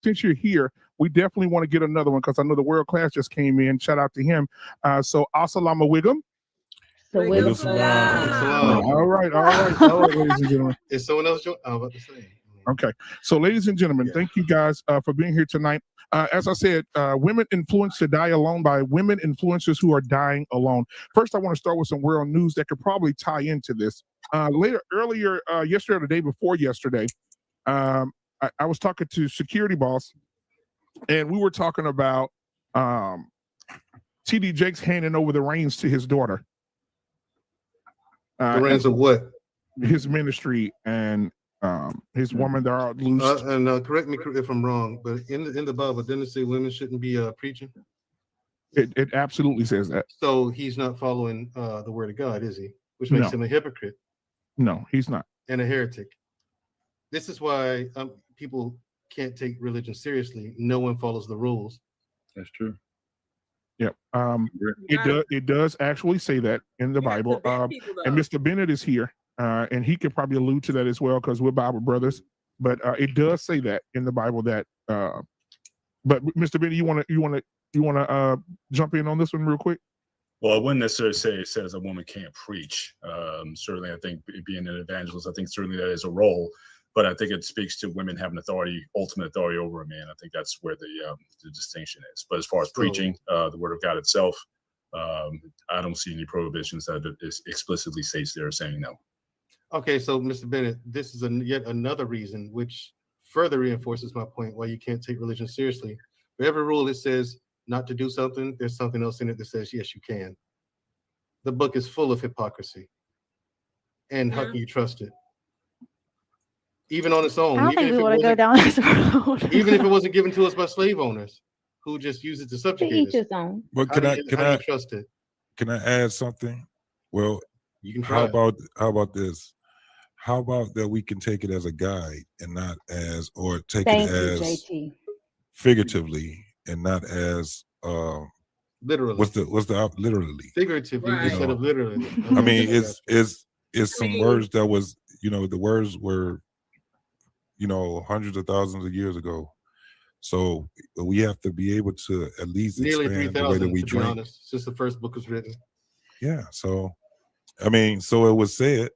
since you're here, we definitely want to get another one because I know the world class just came in. Shout out to him. So assalamu alaikum. All right, ladies and gentlemen. Is someone else joining? I was about to say. Okay, so ladies and gentlemen, thank you guys for being here tonight. As I said, women influenced to die alone by women influencers who are dying alone. First, I want to start with some world news that could probably tie into this. Earlier, yesterday or the day before yesterday, I was talking to Security Boss, and we were talking about TD Jakes handing over the reins to his daughter. The reins of what? His ministry and his woman that are loose. And correct me if I'm wrong, but in the Bible, didn't it say women shouldn't be preaching? It absolutely says that. So he's not following the word of God, is he? Which makes him a hypocrite. No, he's not. And a heretic. This is why people can't take religion seriously. No one follows the rules. That's true. Yep. It does actually say that in the Bible. And Mr. Bennett is here, and he could probably allude to that as well because we're Bible brothers. But it does say that in the Bible that. But Mr. Bennett, you want to jump in on this one real quick? Well, I wouldn't necessarily say it says a woman can't preach. Certainly, I think being an evangelist, I think certainly that is a role. But I think it speaks to women having ultimate authority over a man. I think that's where the distinction is. But as far as preaching the word of God itself, I don't see any prohibitions that it explicitly states there saying no. Okay, so Mr. Bennett, this is yet another reason which further reinforces my point why you can't take religion seriously. For every rule that says not to do something, there's something else in it that says yes, you can. The book is full of hypocrisy. And how can you trust it? Even on its own. I don't think we want to go down this road. Even if it wasn't given to us by slave owners who just use it to subjugate us. But can I trust it? Can I add something? Well, you can how about this? How about that we can take it as a guide and not as, or take it as JT. Figuratively and not as literally. What's the literally? Figuratively instead of literally. I mean, it's some words that was, the words were, hundreds of thousands of years ago. So we have to be able to at least nearly expand the way that we drink. Honest, since the first book was written. Yeah. So, I mean, so it was said.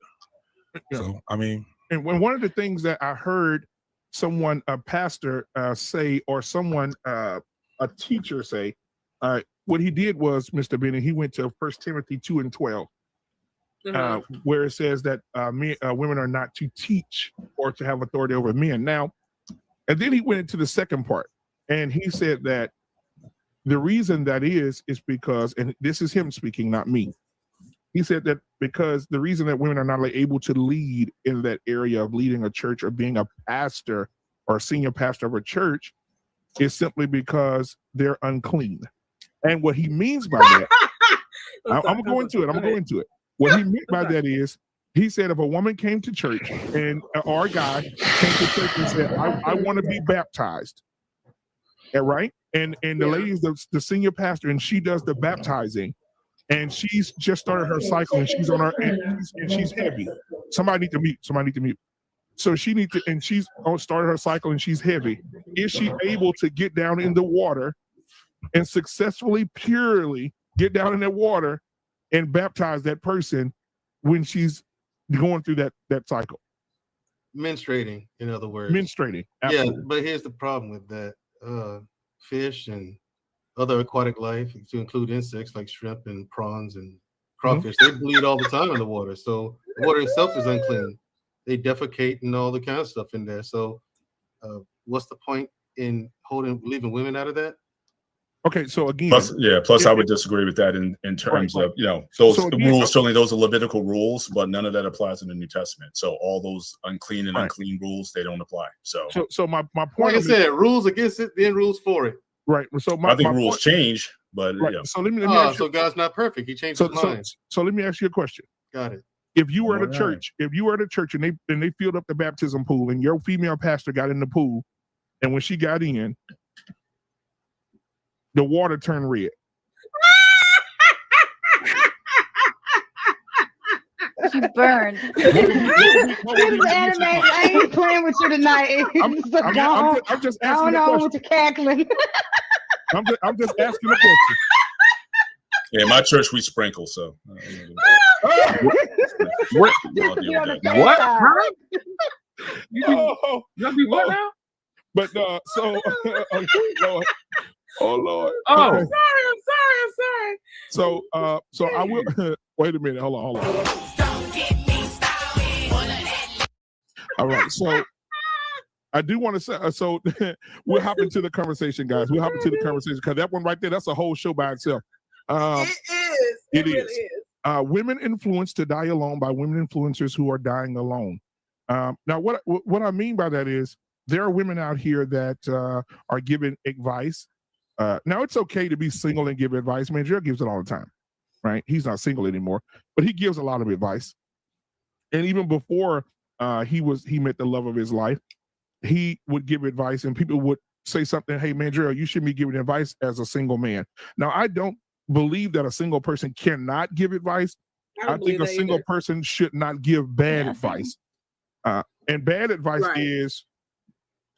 So, I mean. And when one of the things that I heard someone, a pastor say, or someone, a teacher say, what he did was, Mr. Bennett, he went to 1 Timothy 2:12. Where it says that women are not to teach or to have authority over men. Now, and then he went into the second part, and he said that the reason that is because, and this is him speaking, not me. He said that because the reason that women are not able to lead in that area of leading a church or being a pastor or senior pastor of a church is simply because they're unclean. And what he means by that, I'm going to go into it. What he meant by that is, he said if a woman came to church or a guy came to church and said, I want to be baptized, right? And the lady is the senior pastor, and she does the baptizing, and she's just started her cycle, and she's on her, and she's heavy. Somebody need to mute. So and she's started her cycle, and she's heavy. Is she able to get down in the water and successfully, purely get down in that water and baptize that person when she's going through that cycle? Menstruating, in other words. Menstruating. Absolutely. Yeah, but here's the problem with that. Fish and other aquatic life, to include insects like shrimp and prawns and crawfish, they bleed all the time in the water. So the water itself is unclean. They defecate and all the kind of stuff in there. So what's the point in leaving women out of that? Okay, so again, plus I would disagree with that in terms of those rules. Certainly, those are Levitical rules, but none of that applies in the New Testament. So all those unclean and unclean rules, they don't apply. So my point. Like I said, rules against it, then rules for it. Right. So I think rules change, but So let me ask so God's not perfect. He changed his mind. So let me ask you a question. Got it. If you were at a church, and they filled up the baptism pool, and your female pastor got in the pool, and when she got in, the water turned red. You burned. What would you It's do? anime. I ain't playing with you tonight. So I'm just go asking a on question. with your cackling. I'm just asking a question. Yeah, my church we sprinkle, so What? I'll deal You're on with the that. safe What? side. Huh? You be, Oh, y'all be what now? but so Lord. Oh Lord. Oh, Okay. I'm sorry. So I will wait a minute. Hold on. All right. So I do want to say so we'll hop into the conversation, guys. We'll hop into the conversation because that one right there, that's a whole show by itself. It is. It really is. Women influenced to die alone by women influencers who are dying alone. Now, what I mean by that is there are women out here that are giving advice. Now, it's okay to be single and give advice. Mandrill gives it all the time, right? He's not single anymore, but he gives a lot of advice. And even before he met the love of his life, he would give advice, and people would say something. Hey, Mandrill, you shouldn't be giving advice as a single man. Now, I don't believe that a single person cannot give advice. I think a single person should not give bad advice. And bad advice is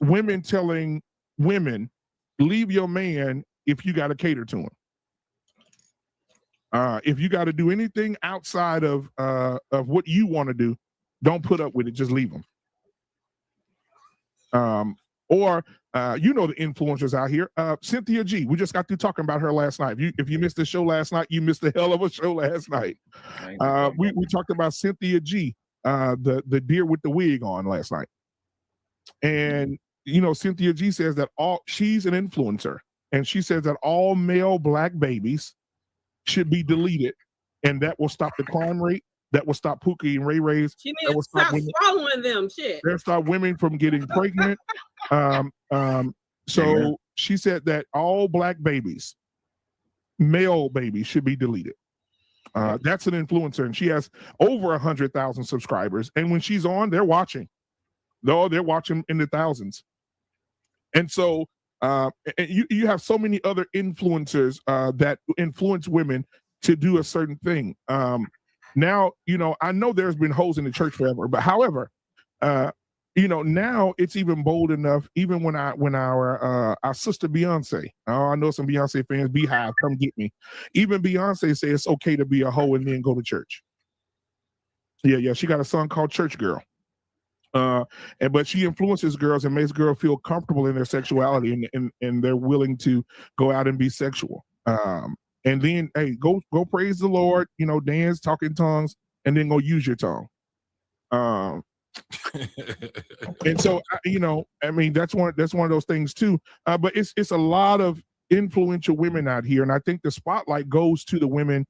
women telling women, leave your man if you got to cater to him. If you got to do anything outside of what you want to do, don't put up with it. Just leave him. Or the influencers out here. Cynthia G. We just got through talking about her last night. If you missed the show last night, you missed a hell of a show last night. We talked about Cynthia G. The deer with the wig on last night. And Cynthia G says that she's an influencer, and she says that all male black babies should be deleted, and that will stop the crime rate. That will stop Pookie and Ray Ray's. She needs to stop swallowing them shit. They'll stop women from getting pregnant. So she said that all black babies, male babies, should be deleted. That's an influencer, and she has over 100,000 subscribers. And when she's on, they're watching. No, they're watching in the thousands. And so you have so many other influencers that influence women to do a certain thing. Now, I know there's been hoes in the church forever, but however, now it's even bold enough. Even when our sister Beyonce, I know some Beyonce fans, Beehive, come get me. Even Beyonce says it's okay to be a hoe and then go to church. Yeah, she got a song called Church Girl. But she influences girls and makes girls feel comfortable in their sexuality, and they're willing to go out and be sexual. And then, hey, go praise the Lord, dance, talk in tongues, and then go use your tongue. And so, that's one of those things too. But it's a lot of influential women out here, and I think the spotlight goes to the women.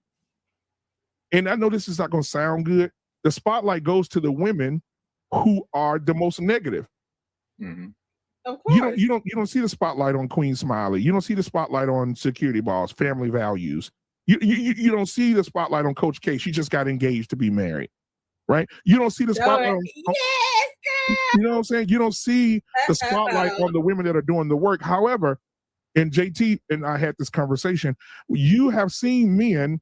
And I know this is not going to sound good. The spotlight goes to the women who are the most negative. Mm-hmm. Of course. You don't see the spotlight on Queen Smiley. You don't see the spotlight on Security Boss, Family Values. You don't see the spotlight on Coach K. She just got engaged to be married, right? You don't see the spotlight on, you know what I'm saying? You don't see the spotlight on the women that are doing the work. However, and JT and I had this conversation, you have seen men,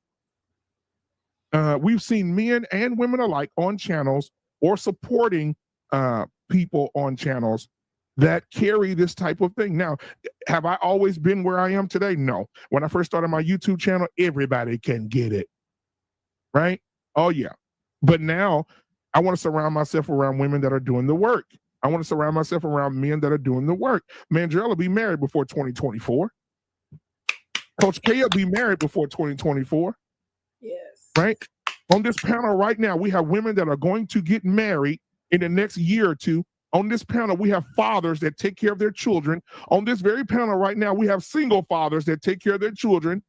we've seen men and women alike on channels or supporting people on channels that carry this type of thing. Now, have I always been where I am today? No. When I first started my YouTube channel, everybody can get it, right? Oh, yeah. But now I want to surround myself around women that are doing the work. I want to surround myself around men that are doing the work. Mandrill will be married before 2024. Coach K will be married before 2024. Yes. Right? On this panel right now, we have women that are going to get married in the next year or two. On this panel, we have fathers that take care of their children. On this very panel right now, we have single fathers that take care of their children.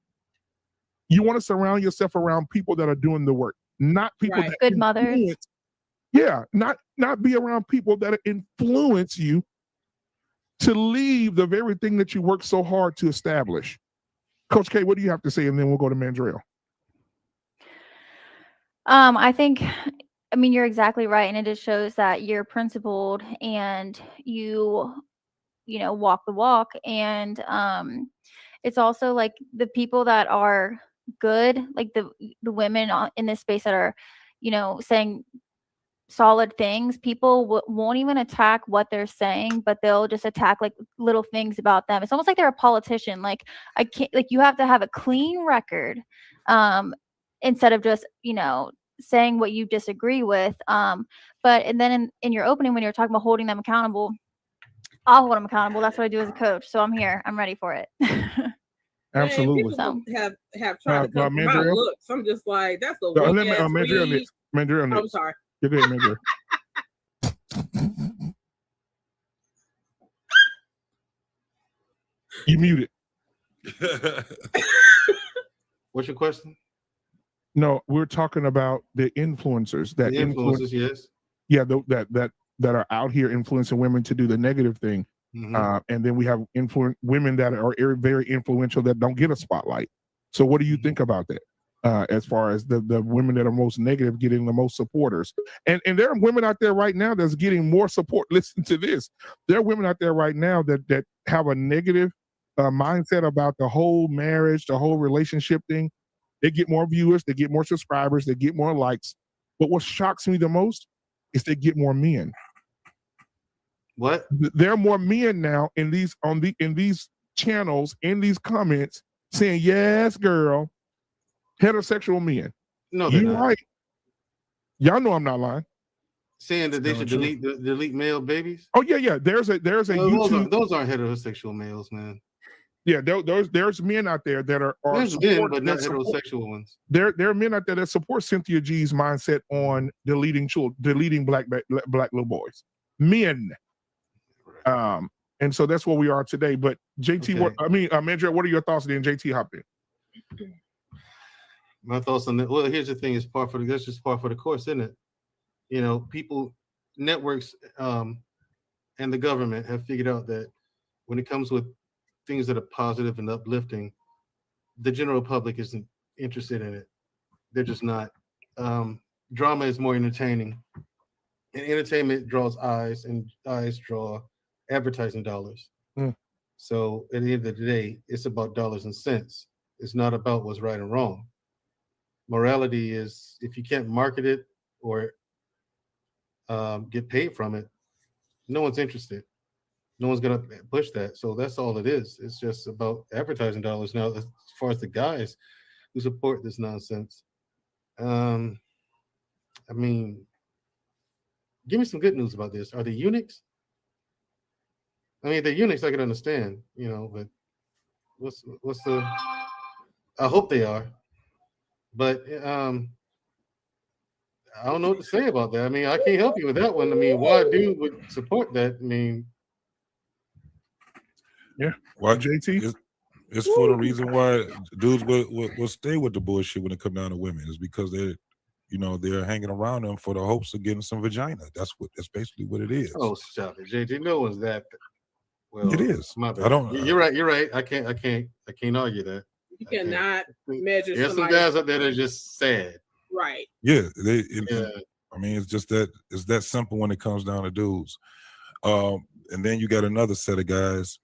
You want to surround yourself around people that are doing the work, not people that good mothers. Yeah, not be around people that influence you to leave the very thing that you worked so hard to establish. Coach K, what do you have to say? And then we'll go to Mandrill. I think, you're exactly right. And it just shows that you're principled and you walk the walk. And it's also like the people that are good, like the women in this space that are, saying solid things, people won't even attack what they're saying, but they'll just attack like little things about them. It's almost like they're a politician. Like, I can't, like, you have to have a clean record, instead of just, saying what you disagree with. But and then in your opening, when you're talking about holding them accountable, I'll hold them accountable. That's what I do as a coach. So I'm here. I'm ready for it. Absolutely. Man, people have tried to come for my Mandriel? looks. I'm just like, that's the Let weak me- ass Mandriel weed. next. Mandriel I'm next. sorry. Get there, Mandriel. You muted. What's your question? No, we're talking about the influencers that The influences, yes. Yeah, that are out here influencing women to do the negative thing. Mhm. And then we have women that are very influential that don't get a spotlight. So what do you think about that? As far as the women that are most negative getting the most supporters. And there are women out there right now that's getting more support. Listen to this. There are women out there right now that have a negative mindset about the whole marriage, the whole relationship thing. They get more viewers, they get more subscribers, they get more likes. But what shocks me the most is they get more men. What? There are more men now in these channels, in these comments, saying, yes, girl, heterosexual men. No, they're You're not. right. Y'all know I'm not lying. Saying that they should delete male babies. Oh yeah. There's a YouTube. Those aren't heterosexual males, man. Yeah, there's men out there that are There's men, but not heterosexual ones. There are men out there that support Cynthia G's mindset on deleting black little boys. Men. And so that's where we are today. But JT, Okay. Mandriel, what are your thoughts? Then JT hop in. My thoughts on that. Well, here's the thing: that's just part for the course, isn't it? People, networks, and the government have figured out that when it comes with things that are positive and uplifting, the general public isn't interested in it. They're just not. Drama is more entertaining, and entertainment draws eyes, and eyes draw advertising dollars. So at the end of the day, it's about dollars and cents. It's not about what's right and wrong. Morality is, if you can't market it or get paid from it, no one's interested. No one's gonna push that. So that's all it is. It's just about advertising dollars. Now, as far as the guys who support this nonsense, give me some good news about this. Are they eunuchs? They're eunuchs, I can understand, but what's the? I hope they are, but I don't know what to say about that. I can't help you with that one. Why a dude would support that? Yeah. Why JT? It's for the reason why dudes will stay with the bullshit when it comes down to women. Is because they're hanging around them for the hopes of getting some vagina. That's basically what it is. Oh, stop it, JT. No one's that. Well, it is. My bad. I don't. You're right. You're right. I can't argue that. You cannot measure. There's some guys out there that are just sad. Right. Yeah. Yeah. It's just that it's that simple when it comes down to dudes. And then you got another set of guys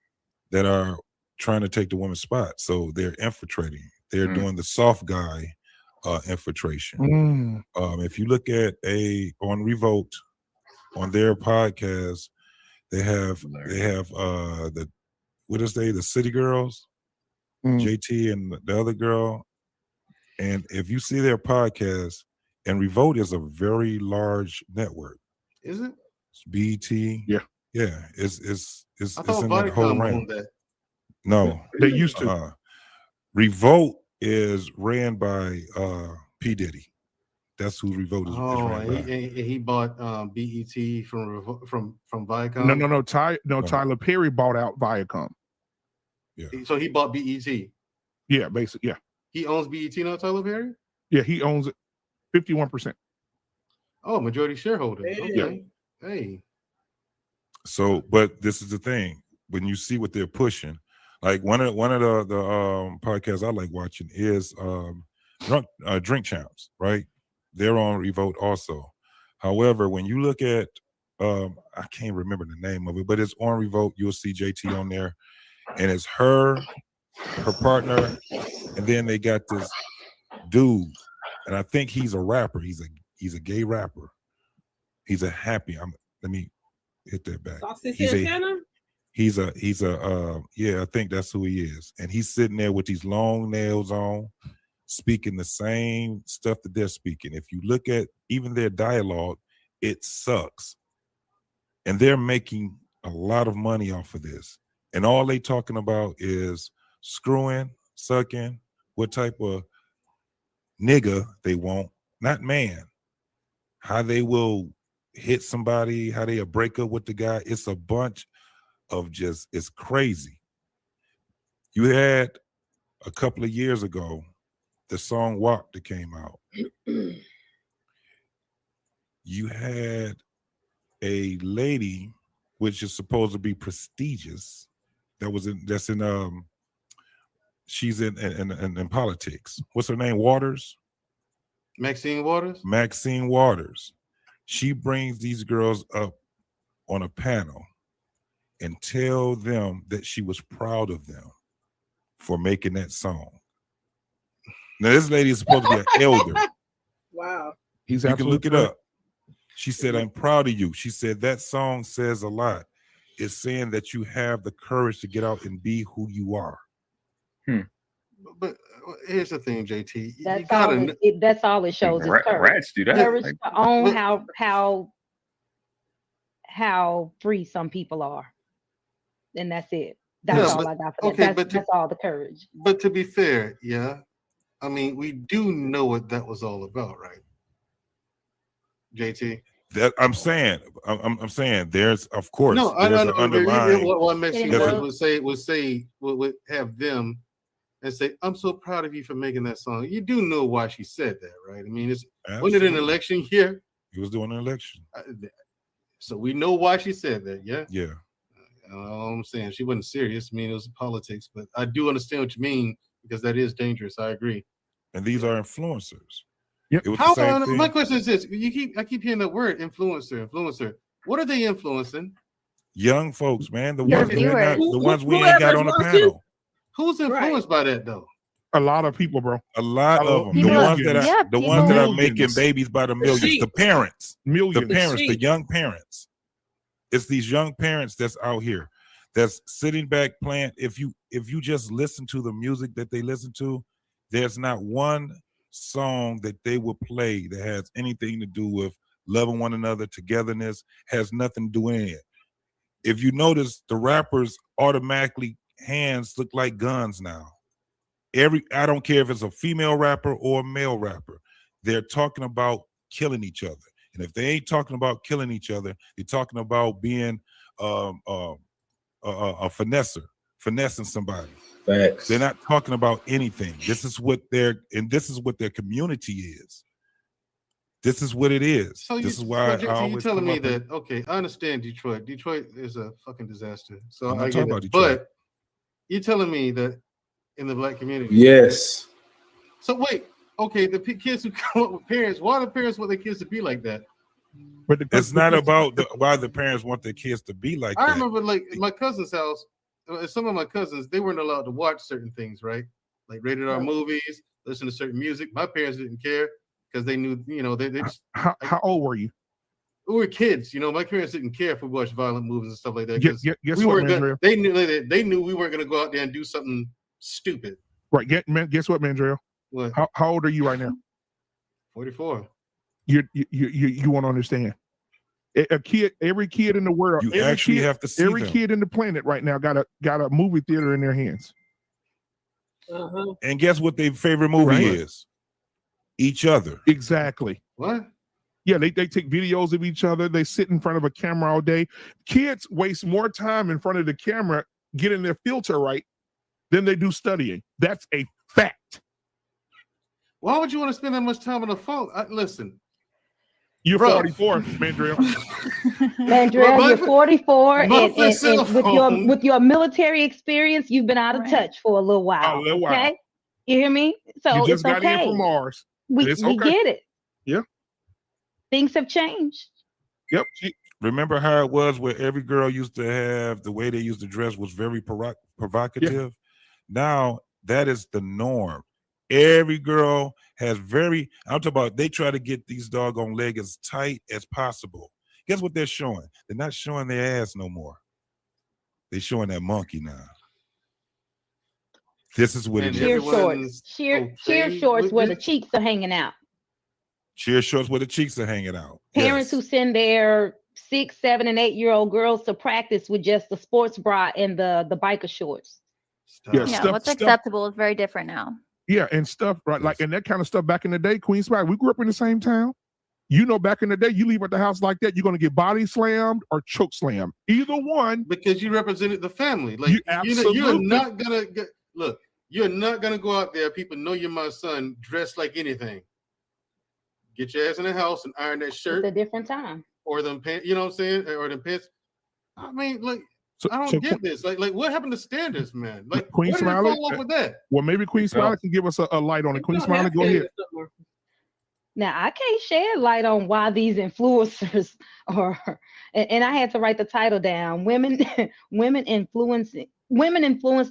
that are trying to take the woman's spot. So they're infiltrating. They're doing the soft guy infiltration. If you look at on Revolt, on their podcast, they have the City Girls, JT and the other girl. And if you see their podcast, and Revolt is a very large network. Is it? It's BT. Yeah. Yeah. It's I thought in that whole Viacom realm. owned that. No. They used to. Revolt is ran by P. Diddy. That's who Revolt is. He bought BET from Viacom. No. Tyler Perry bought out Viacom. Yeah. So he bought BET. Yeah, basically. Yeah. He owns BET now, Tyler Perry? Yeah, he owns it 51%. Oh, majority shareholder. Okay. Yeah. Hey. So, but this is the thing. When you see what they're pushing, like one of the podcasts I like watching is Drink Champs, right? They're on Revolt also. However, when you look at I can't remember the name of it, but it's on Revolt. You'll see JT on there, and it's her partner, and then they got this dude, and I think he's a rapper. He's He's a gay rapper. He's a happy. Let me hit that back. Saucy He's Santana? yeah, I think that's who he is. And he's sitting there with these long nails on, speaking the same stuff that they're speaking. If you look at even their dialogue, it sucks. And they're making a lot of money off of this. And all they talking about is screwing, sucking, what type of nigga they want, not man. How they will hit somebody, how they'll break up with the guy. It's a bunch of it's crazy. You had a couple of years ago the song WAP that came out. You had a lady, which is supposed to be prestigious, she's in politics. What's her name? Waters? Maxine Waters? Maxine Waters. She brings these girls up on a panel and tell them that she was proud of them for making that song. Now, this lady is supposed to be an elder. Wow. He's You can look it absolutely up. She said, I'm proud of you. She said that song says a lot. It's saying that you have the courage to get out and be who you are. But here's the thing, JT. You That's gotta that's all it shows is courage. Rats do that. Courage Like, to own But- how free some people are. And that's it. Yeah, That's all but- I got for okay, that. but That's all the courage. But to be fair, yeah, I mean, we do know what that was all about, right? JT. That I'm saying there's, of course, No, I there's know. an underlying. What Maxine There's Waters would have them and say, "I'm so proud of you for making that song." You do know why she said that, right? I mean, wasn't it an Absolutely. election year? He was doing an election. So we know why she said that, yeah. Yeah. All I'm saying, she wasn't serious. I mean, it was politics, but I do understand what you mean because that is dangerous. I agree. And these are influencers. Yep. It was How? the same thing. My question is this: I keep hearing that word, influencer. What are they influencing? Young folks, man, the Your ones we ain't got, viewers. the ones we ain't got on the Whoever's panel. Who's influenced by that though? a lot of people, bro. A lot of them. People- The ones that are yeah, the ones that are people- making babies by the millions. sheep. The parents. The Millions. parents, the sheep. young parents. It's these young parents that's out here that's sitting back playing. If you just listen to the music that they listen to, there's not one song that they will play that has anything to do with loving one another, togetherness, has nothing to do with it. If you notice, the rappers automatically hands look like guns now. I don't care if it's a female rapper or a male rapper, they're talking about killing each other. And if they ain't talking about killing each other, they're talking about being a finessing somebody. Facts. They're not talking about anything. This is what their community is. This is what it is. So This is why so I you always telling come me up and- that? Okay, I understand Detroit. Detroit is a fucking disaster. So I'm not I talking get about it. Detroit. But you're telling me that in the black community. Yes. So wait, okay, the kids who come up with parents, why do parents want their kids to be like that? But It's not about why the parents want their kids to be like I that. remember like in my cousin's house, some of my cousins, they weren't allowed to watch certain things, right? Like rated R movies, listen to certain music. My parents didn't care because they knew, they just how old were you? we were kids, my parents didn't care if we watched violent movies and stuff like that. Guess We what, weren't Mandrill? they knew we weren't gonna go out there and do something stupid. Right. Guess what, Mandrill? What? How old are you right now? 44. You want to understand. Every kid in the world, You every actually kid, have to see every them. kid in the planet right now got a movie theater in their hands. Uh-huh. And guess what their favorite movie Right. is? Each other. Exactly. What? Yeah, they take videos of each other. They sit in front of a camera all day. Kids waste more time in front of the camera getting their filter right than they do studying. That's a fact. Why would you want to spend that much time on the phone? Listen, You're Bro. 44, Mandrill. Mandrill, my- you're 44, my and cell phone- with your military experience, you've been out of Right. touch for a little while. A little while. Okay, you hear me? So You it's just got okay. in from Mars. we It's we okay. get it. Yeah. Things have changed. Yep. Remember how it was where every girl used to have the way they used to dress was very provocative? Now that is the norm. Every girl has I'm talking about, they try to get these doggone legs as tight as possible. Guess what they're showing? They're not showing their ass no more. They're showing that monkey now. This is what And it Sheer is. everyone's shorts, sheer okay shorts with where the this? cheeks are hanging out. Cheer shorts where the cheeks are hanging out. Parents who Yes. send their 6, 7, and 8-year-old girls to practice with just the sports bra and the biker shorts. Yeah, Stop. Yeah, stuff- what's stuff- acceptable is very different now. Yeah, and stuff, right? Like, Yes. and that kind of stuff back in the day, Queen Spot, we grew up in the same town. You know, back in the day, you leave at the house like that, you're going to get body slammed or choke slammed. Either one. Because you represented the family. Like You you're absolutely- not gonna get look. You're not gonna go out there. People know you're my son, dressed like anything. Get your ass in the house and iron that It's shirt a different time. or them pants. You know what I'm saying? Or them pants. I mean, like So, I don't so get this. Like what happened to standards, man? Like Queen where did it Smiley, fall off with that? well, maybe Queen Smiley can give us a light on it. Queen Smiley, go ahead. Now I can't shed light on why these influencers are, and I had to write the title down. Women influenced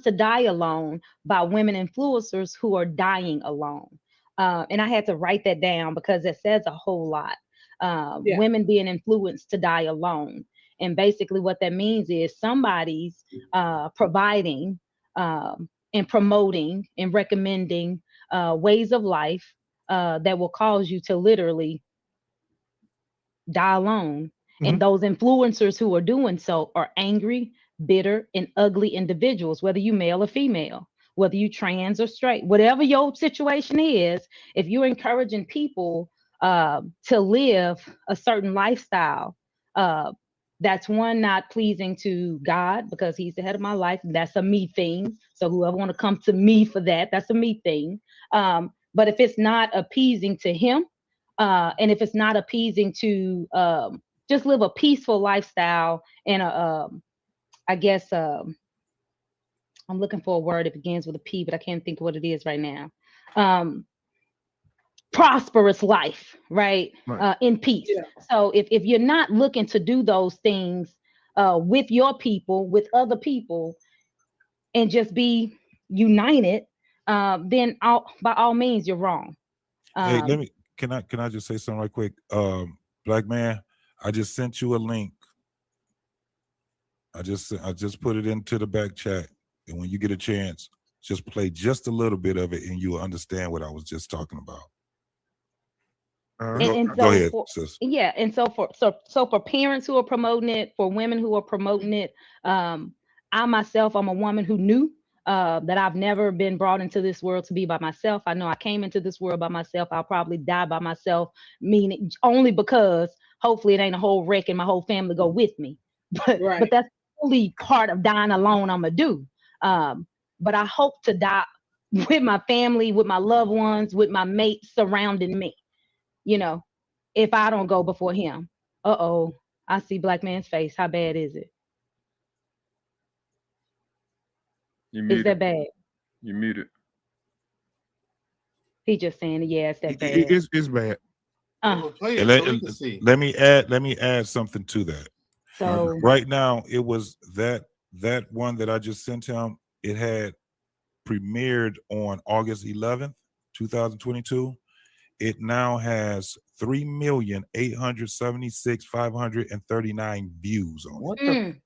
to die alone by women influencers who are dying alone. And I had to write that down because it says a whole lot. Yeah. Women being influenced to die alone. And basically what that means is somebody's providing and promoting and recommending ways of life that will cause you to literally die alone. Mhm. And those influencers who are doing so are angry, bitter, and ugly individuals, whether you male or female, whether you trans or straight, whatever your situation is. If you're encouraging people to live a certain lifestyle, that's one, not pleasing to God because he's the head of my life. And that's a me thing. So whoever want to come to me for that, that's a me thing. But if it's not appeasing to him, and if it's not appeasing to just live a peaceful lifestyle and I guess I'm looking for a word that begins with a P, but I can't think of what it is right now. Prosperous life, right? Right. In peace. Yeah. So if you're not looking to do those things with your people, with other people, and just be united, then by all means you're wrong. Hey, can I just say something right quick? Black man, I just sent you a link. I just put it into the back chat. And when you get a chance, just play just a little bit of it and you'll understand what I was just talking about. And Go ahead, for, sis. yeah, and so for parents who are promoting it, for women who are promoting it, I myself, I'm a woman who knew that I've never been brought into this world to be by myself. I know I came into this world by myself. I'll probably die by myself, meaning only because hopefully it ain't a whole wreck and my whole family go with me. But Right. but that's only part of dying alone I'm gonna do. But I hope to die with my family, with my loved ones, with my mates surrounding me. You know, if I don't go before him. I see black man's face. How bad is it? You Is muted. that bad? You muted. He just saying, yeah, it's that bad. It's bad. Well, play And it so we can see. let me add something to that. So Right now, it was that one that I just sent him. It had premiered on August 11th, 2022. It now has 3,876,539 views on it. What the?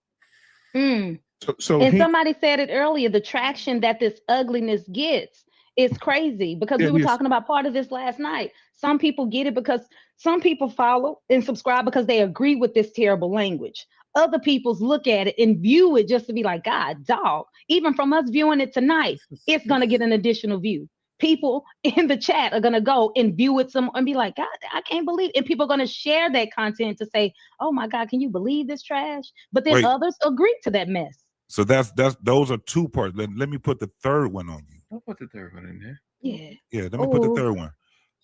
So and he, somebody said it earlier, the traction that this ugliness gets is crazy because It we were is. talking about part of this last night. Some people get it because some people follow and subscribe because they agree with this terrible language. Other people's look at it and view it just to be like, God, dog, even from us viewing it tonight, it's going to get an additional view. People in the chat are going to go and view it some and be like, God, I can't believe it. And people are going to share that content to say, oh my God, can you believe this trash? But then Wait. others agree to that mess. So those are two parts. Let me put the third one on you. I'll put the third one in there. Yeah. Yeah, let me put the Oh. third one.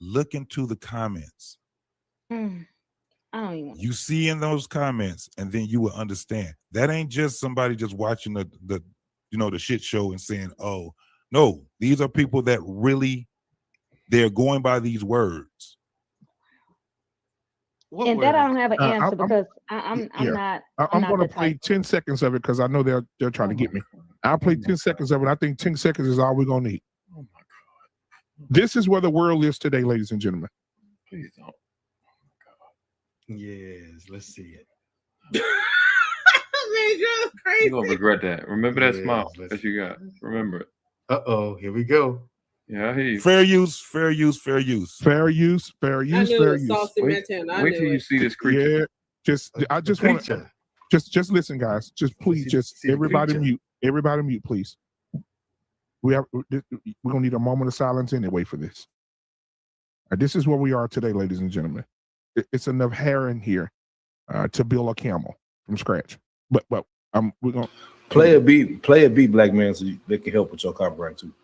Look into the comments. I don't even want You see in those comments, and then you will understand. That ain't just somebody just watching the shit show and saying, oh, no, these are people that really, they're going by these words. What and that I words? don't have an answer because I'm yeah. not. I'm not going to the play type. 10 seconds of it because I know they're trying to get me. I'll play 10 seconds of it. I think 10 seconds is all we're going to need. Oh my God. This is where the world is today, ladies and gentlemen. Please don't. Yes, let's see it. Man, you're crazy. You're gonna regret that. Remember that smile Yes, that you got. Remember it. Uh-oh, here we go. Yeah, I hear you. Fair use, fair use, fair use. Fair use, fair I use, knew fair it was use. saucy Wait- Mantan. I Wait knew till you it. see this creature. Yeah, I just want to Creature. just listen, guys. Just please, See- just see the everybody creature. mute. Everybody mute, please. We're gonna need a moment of silence anyway for this. This is where we are today, ladies and gentlemen. It's enough hair in here to build a camel from scratch. But we're gonna Play a beat, black man, so they can help with your copyright too.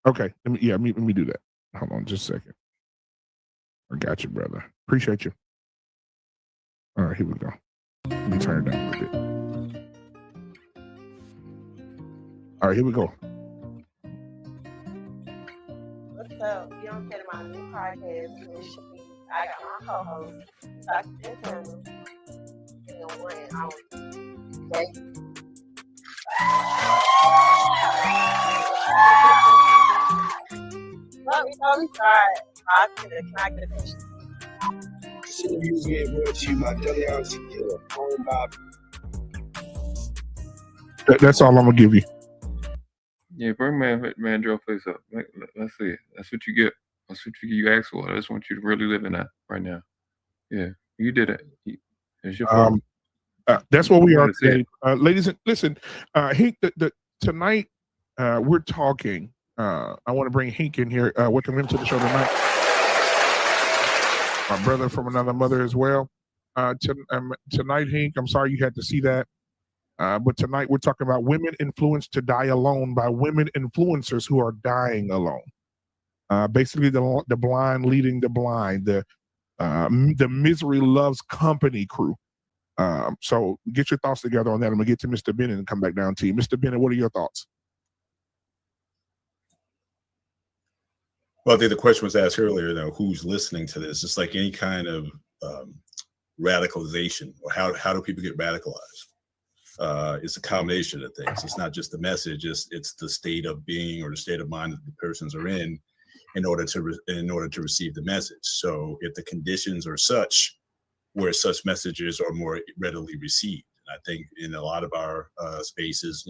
okay. Let me do that. Hold on, just a second. I got you, brother. Appreciate you. All right, here we go. Let me turn it down a little bit. All right, here we go. What's up? You don't get my new podcast. I got my co-host, Dr. Internal, and the one I was Let me try it. Can I get a picture? This interview is being brought to you by Delion Tequila, owned by That's all I'm gonna give you. Yeah, bring Mandrell face up. Let's see it. That's what you get. That's what you asked for. I just want you to really live in that right now. Yeah, you did it. It's your fault. That's what we are That's it. today, ladies. And listen, Hank. Tonight we're talking. I want to bring Hank in here. Welcome him to the show tonight. My brother from another mother as well. Tonight, Hank. I'm sorry you had to see that. But tonight we're talking about women influenced to die alone by women influencers who are dying alone. Basically, the blind leading the blind. The misery loves company crew. So get your thoughts together on that. I'm gonna get to Mr. Bennett and come back down to you. Mr. Bennett, what are your thoughts? Well, I think the question was asked earlier, though, who's listening to this? It's like any kind of radicalization, or how do people get radicalized? It's a combination of things. It's not just the message; it's the state of being or the state of mind that the persons are in order to receive the message. So, if the conditions are such where such messages are more readily received, and I think in a lot of our spaces,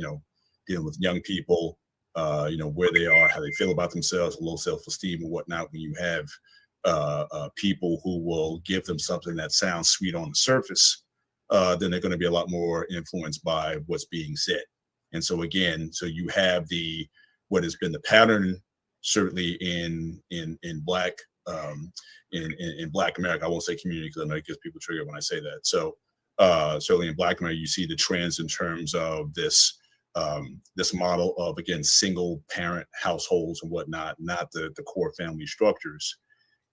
dealing with young people. Where they are, how they feel about themselves, low self-esteem and whatnot. When you have people who will give them something that sounds sweet on the surface, then they're going to be a lot more influenced by what's being said. And so again, you have what has been the pattern, certainly in Black in Black America. I won't say community because I know it gets people triggered when I say that. So certainly in Black America, you see the trends in terms of this model of, again, single parent households and whatnot, not the core family structures.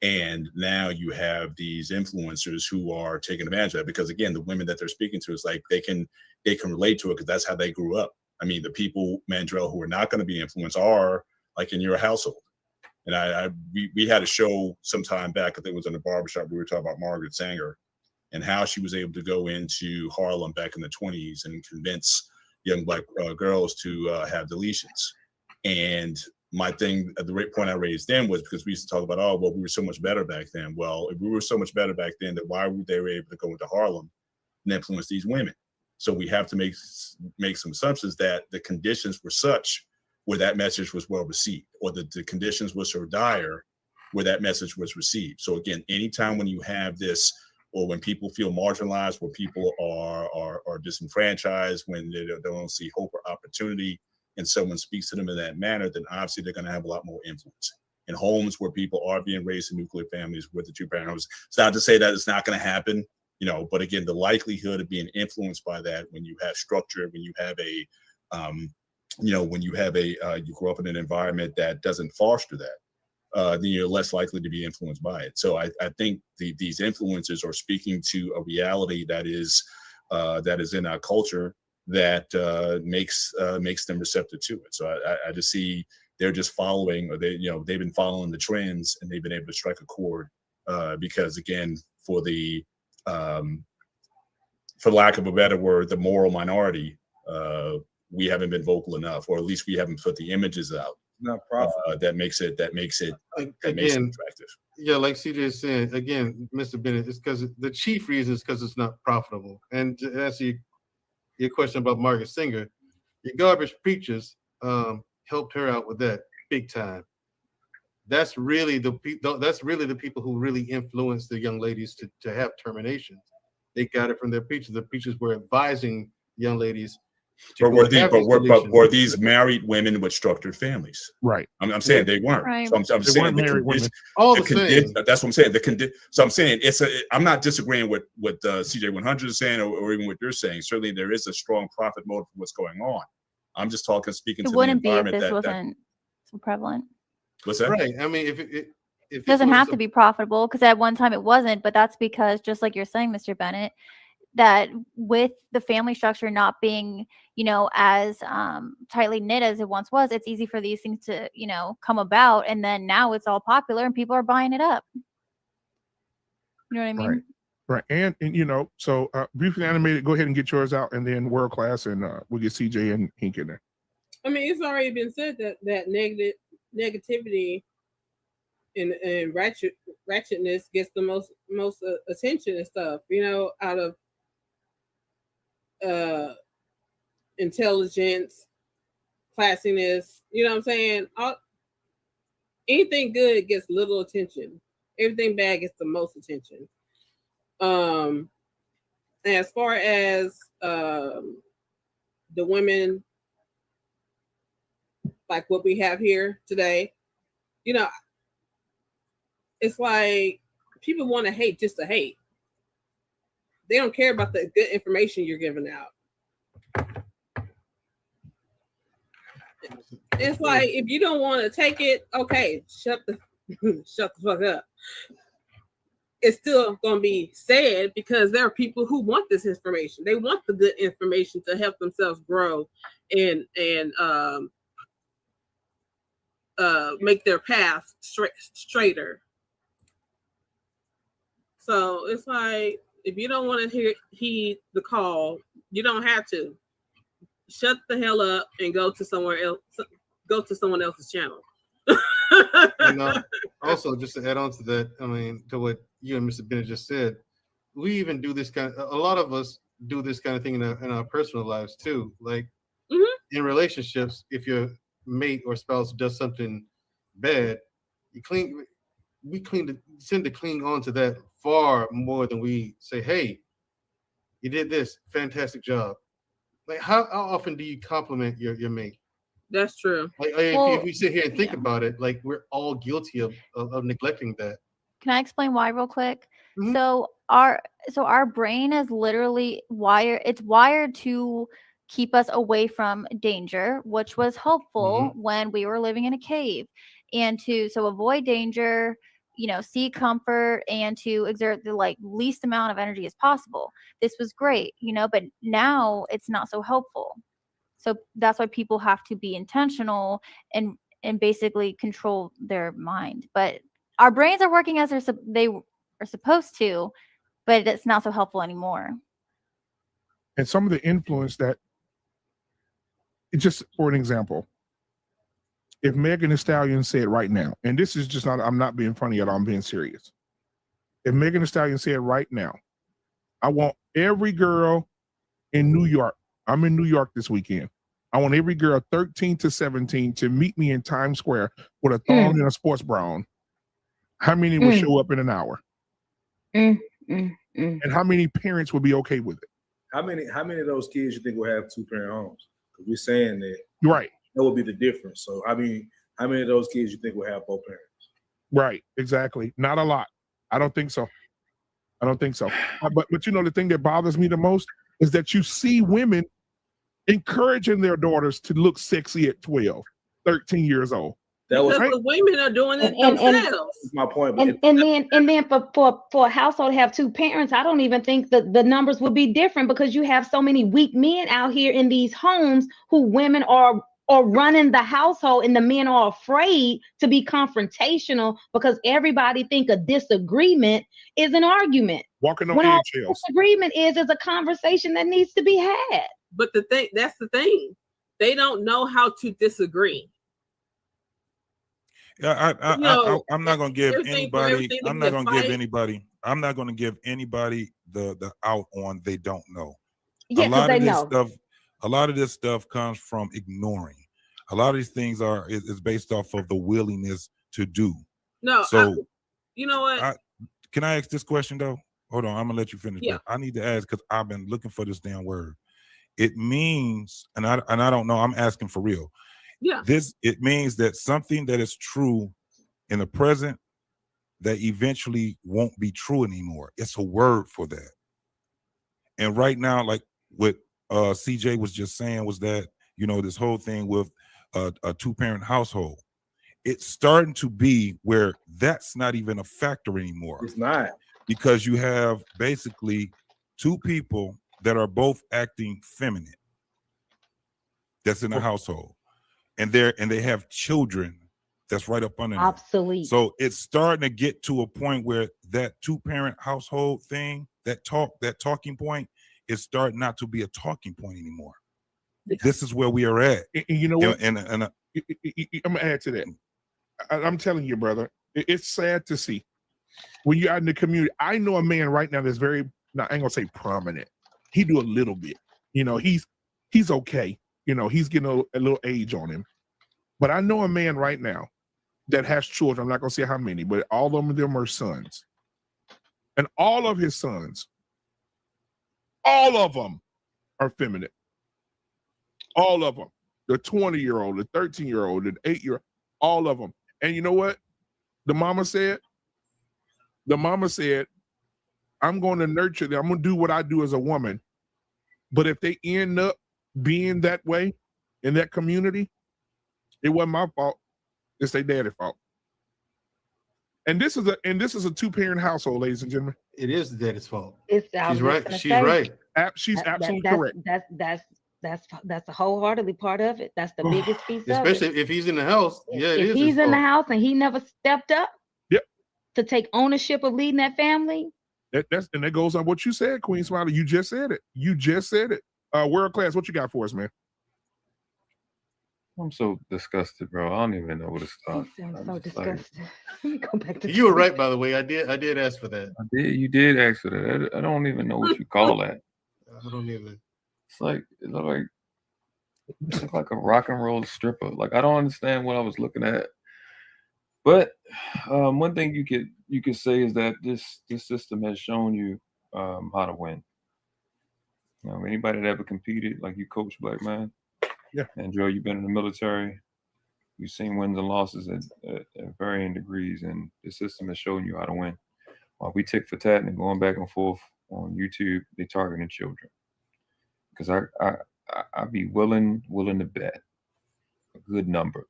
And now you have these influencers who are taking advantage of that because, again, the women that they're speaking to is like they can relate to it because that's how they grew up. I mean, the people, Mandrell, who are not going to be influenced are like in your household. And we had a show some time back, I think it was in the barbershop, we were talking about Margaret Sanger and how she was able to go into Harlem back in the 1920s and convince young Black girls to have deletions. And my thing, the point I raised then was because we used to talk about, we were so much better back then. Well, if we were so much better back then, then why were they able to go into Harlem and influence these women? So we have to make some assumptions that the conditions were such where that message was well received, or that the conditions were so dire where that message was received. So again, anytime when you have this, or when people feel marginalized, when people are disenfranchised, when they don't see hope or opportunity, and someone speaks to them in that manner, then obviously they're going to have a lot more influence. In homes where people are being raised in nuclear families with the two-parent homes, it's not to say that it's not going to happen, but again, the likelihood of being influenced by that when you have structure, when you have you grow up in an environment that doesn't foster that, then you're less likely to be influenced by it. So I think these influencers are speaking to a reality that is in our culture that makes them receptive to it. So I just see they're just following, or they've been following the trends, and they've been able to strike a chord because, again, for lack of a better word, the moral minority, we haven't been vocal enough, or at least we haven't put the images out Not profitable. that makes it Again, attractive. yeah, like CJ is saying, again, Mr. Bennett, it's because the chief reason is because it's not profitable. And to answer your question about Margaret Singer, your garbage preachers helped her out with that big time. That's really the people who really influenced the young ladies to have terminations. They got it from their preachers. The preachers were advising young ladies to But go were have these deletions. were these married women with structured families? Right. I'm saying they weren't. Right. So I'm They saying weren't married women. All the the same. that's what I'm saying. So I'm saying I'm not disagreeing with what CJ100 is saying or even what you're saying. Certainly there is a strong profit motive for what's going on. I'm just speaking It to the wouldn't be if environment this wasn't so prevalent. What's that? Right. I mean, if It doesn't have to be profitable because at one time it wasn't, but that's because, just like you're saying, Mr. Bennett, that with the family structure not being, as tightly knit as it once was, it's easy for these things to, come about. And then now it's all popular and people are buying it up. You know what I mean? Right. And so briefly animated, go ahead and get yours out, and then world class, and we'll get CJ and Hink in there. I mean, it's already been said that negativity and ratchetness gets the most attention and stuff, out of intelligence, classiness, you know what I'm saying? Anything good gets little attention. Everything bad gets the most attention. As far as the women, like what we have here today, it's like people want to hate just to hate. They don't care about the good information you're giving out. It's like, if you don't want to take it, okay, shut the fuck up. It's still going to be said because there are people who want this information. They want the good information to help themselves grow and make their path straighter. So it's like, if you don't want to heed the call, you don't have to. Shut the hell up and go to somewhere else. Go to someone else's channel. And also, just to add on to that, I mean, to what you and Mr. Bennett just said, we even do this a lot of us do this kind of thing in our personal lives too. Like in relationships, if your mate or spouse does something bad, we tend to cling on to that far more than we say, hey, you did this, fantastic job. Like, how often do you compliment your mate? That's true. Like, if we sit here and think about it, like, we're all guilty of neglecting that. Can I explain why real quick? Mhm. So our brain is literally wired to keep us away from danger, which was helpful when we were living in a cave, and to avoid danger, seek comfort and to exert the least amount of energy as possible. This was great, but now it's not so helpful. So that's why people have to be intentional and basically control their mind. But our brains are working as they are supposed to, but it's not so helpful anymore. And some of the influence that, just for an example, if Megan Thee Stallion said right now, and this is just not, I'm not being funny at all, I'm being serious. If Megan Thee Stallion said right now, I want every girl in New York, I'm in New York this weekend, I want every girl 13 to 17 to meet me in Times Square with a thong and a sports bra on, how many would show up in an hour? And how many parents would be okay with it? How many of those kids you think will have 2-parent homes? Because we're saying that right, that would be the difference. So how many of those kids you think will have both parents? Right, exactly. Not a lot. I don't think so. But the thing that bothers me the most is that you see women encouraging their daughters to look sexy at 12, 13 years old. Because the women are doing it themselves. That's my point. And then for a household to have 2 parents, I don't even think that the numbers would be different, because you have so many weak men out here in these homes who women are running the household, and the men are afraid to be confrontational because everybody think a disagreement is an argument. Walking on when all eggshells. Disagreement is a conversation that needs to be had. But that's the thing. They don't know how to disagree. I'm not gonna give anybody. I'm not gonna give anybody. I'm not gonna give anybody the out on they don't know. Yeah, because they know. A lot of this stuff comes from ignoring. A lot of these things is based off of the willingness to do. No, so you know what? Can I ask this question though? Hold on, I'm gonna let you finish. Yeah. I need to ask because I've been looking for this damn word. It means, and I don't know. I'm asking for real. Yeah. It means that something that is true in the present that eventually won't be true anymore. It's a word for that. And right now, like what CJ was just saying was that, this whole thing with a two-parent household, it's starting to be where that's not even a factor anymore. It's not. Because you have basically two people that are both acting feminine that's in the household. And they have children that's right up under them. Obsolete. So it's starting to get to a point where that two-parent household thing, that talking point, is starting not to be a talking point anymore. Yeah. This is where we are at. And you know what? And I'm gonna add to that. I'm telling you, brother, it's sad to see when you're out in the community. I know a man right now that's very, I ain't gonna say prominent. He do a little bit. He's okay. He's getting a little age on him. But I know a man right now that has children. I'm not gonna say how many, but all of them are sons. And all of his sons, all of them are feminine. All of them. The 20-year-old, the 13-year-old, the 8-year-old, all of them. And you know what? The mama said, I'm going to nurture them. I'm going to do what I do as a woman. But if they end up being that way in that community, it wasn't my fault. It's their daddy's fault. And this is a two-parent household, ladies and gentlemen. It is the daddy's fault. She's right. She's right. She's absolutely correct. That's a wholeheartedly part of it. That's the biggest piece Especially of it. if he's in the house. If he's in the house and he never stepped up yep. to take ownership of leading that family. That goes on what you said, Queen Smiley. You just said it. World Class, what you got for us, man? I'm so disgusted, bro. I don't even know what to start. You sound so disgusted. Go back to you were right, by the way. I did ask for that. You did ask for that. I don't even know what you call that. I don't even. It looked like a rock and roll stripper. Like, I don't understand what I was looking at. But one thing you could say is that this system has shown you how to win. Anybody that ever competed, like you coach Black Man, yeah. And Joe, you've been in the military. You've seen wins and losses at varying degrees, and the system has shown you how to win. While we tick for tat and going back and forth on YouTube, they targeting children. Because I'd be willing to bet a good number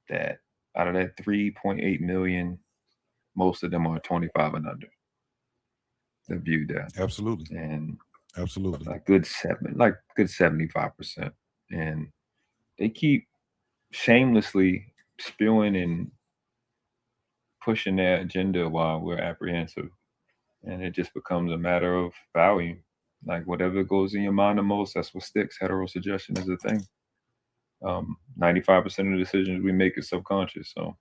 that out of that 3.8 million, most of them are 25 and under. That viewed that. Absolutely. And absolutely. a good 75%. And they keep shamelessly spewing and pushing their agenda while we're apprehensive. And it just becomes a matter of value. Like, whatever goes in your mind the most, that's what sticks. Heterosuggestion is a thing. 95% of the decisions we make is subconscious. So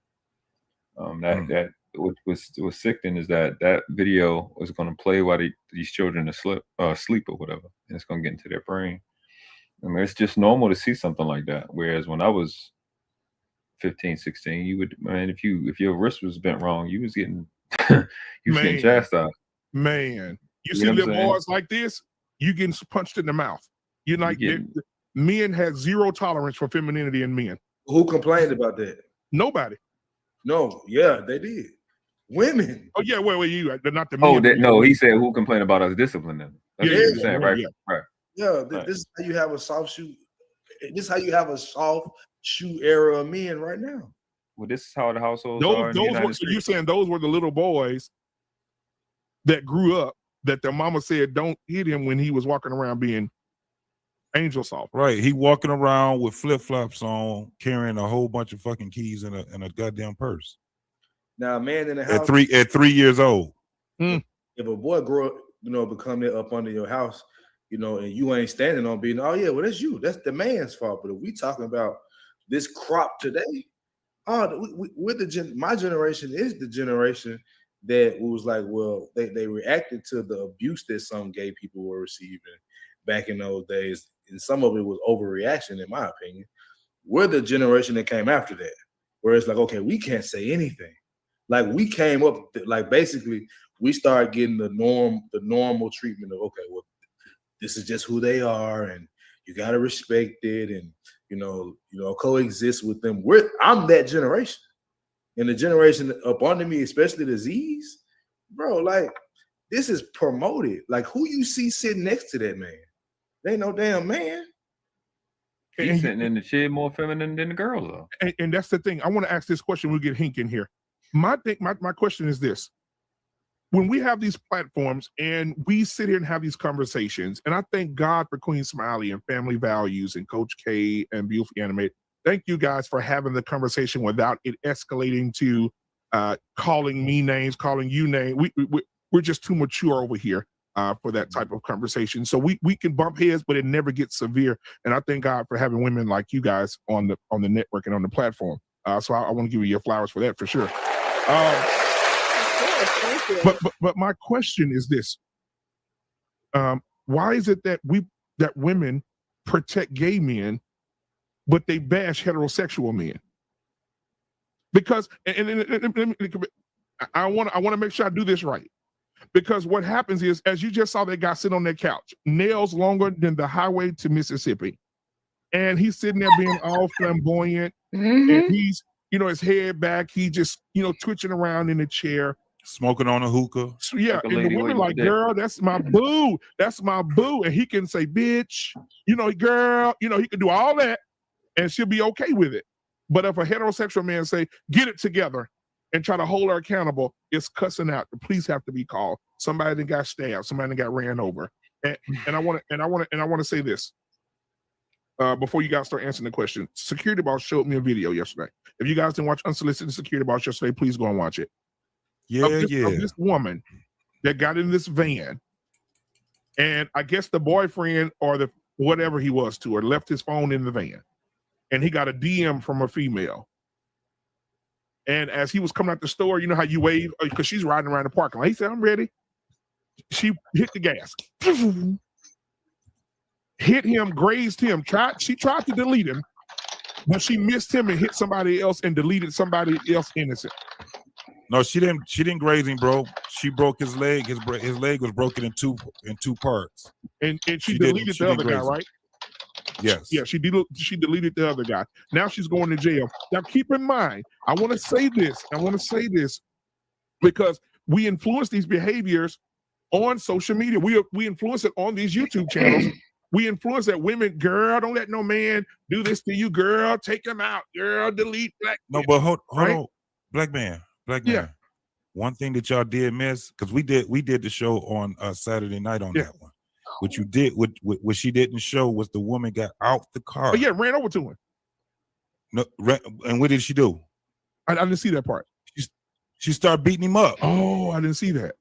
that what's sickening is that video is going to play while these children are sleep or whatever, and it's going to get into their brain. I mean, it's just normal to see something like that. Whereas when I was 15, 16, you would, man, if your wrist was bent wrong, you was getting getting chastised. Man, you see little boys like this, you getting punched in the mouth. Men had zero tolerance for femininity in men. Who complained about that? Nobody. No, yeah, they did. Women. Oh yeah, wait, they're not the men. No, he said who complained about us disciplining. That's what you're saying, right? Yeah. Right. Yeah, this is how you have a soft shoe. This is how you have a soft shoe era of men right now. Well, this is how the households are. So you're saying those were the little boys that grew up that their mama said don't hit him when he was walking around being angel soft. Right. He walking around with flip-flops on, carrying a whole bunch of fucking keys in a goddamn purse. Now, a man in the house at 3 years old. If a boy grow up, become there up under your house, and you ain't standing on being, oh yeah, well that's you. That's the man's fault. But if we talking about this crop today, with my generation is the generation that was like, well, they reacted to the abuse that some gay people were receiving back in those days, and some of it was overreaction, in my opinion. We're the generation that came after that, where it's like, okay, we can't say anything. Like we came up, like basically, we started getting the normal treatment of, okay, well, this is just who they are, and you gotta respect it, and you know, coexist with them. I'm that generation, and the generation up under me, especially the Z's, bro. Like this is promoted. Like who you see sitting next to that man? They ain't no damn man. He's sitting in the chair more feminine than the girls are. And that's the thing. I want to ask this question. We'll get Hink in here. My question is this. When we have these platforms and we sit here and have these conversations, and I thank God for Queen Smiley and Family Values and Coach K and Beautifully Animated. Thank you guys for having the conversation without it escalating to calling me names, calling you names. We're just too mature over here for that type of conversation. So we can bump heads, but it never gets severe. And I thank God for having women like you guys on the network and on the platform. So I want to give you your flowers for that for sure. But my question is this: why is it that women protect gay men, but they bash heterosexual men? Because I want to make sure I do this right. Because what happens is, as you just saw that guy sitting on that couch, nails longer than the highway to Mississippi, and he's sitting there being all flamboyant, and he's, his head back, he just, twitching around in the chair. Smoking on a hookah. So, yeah, and the women like, girl, that's my boo. That's my boo. And he can say, bitch, girl, he can do all that and she'll be okay with it. But if a heterosexual man say, get it together and try to hold her accountable, it's cussing out. The police have to be called. Somebody that got stabbed, somebody that got ran over. And I want to say this. Before you guys start answering the question, Security Boss showed me a video yesterday. If you guys didn't watch Unsolicited Security Boss yesterday, please go and watch it. Of this woman that got in this van, and I guess the boyfriend or the whatever he was to her left his phone in the van, and he got a DM from a female. And as he was coming out the store, you know how you wave because she's riding around the parking lot. He said, "I'm ready." She hit the gas, hit him, grazed him. She tried to delete him, but she missed him and hit somebody else and deleted somebody else innocent. No, she didn't graze him, bro. She broke his leg. His leg was broken in two parts. And she deleted the other guy, right? Yes. Yeah, she deleted the other guy. Now she's going to jail. Now keep in mind, I want to say this because we influence these behaviors on social media. We influence it on these YouTube channels. We influence that women, girl, don't let no man do this to you, girl. Take him out, girl. Delete black. No, but hold on, black man. Yeah. One thing that y'all did miss, because we did the show on Saturday night on that one. What you did, what she didn't show was the woman got out the car. Oh yeah, ran over to him. No, and what did she do? I didn't see that part. She started beating him up. Oh, I didn't see that.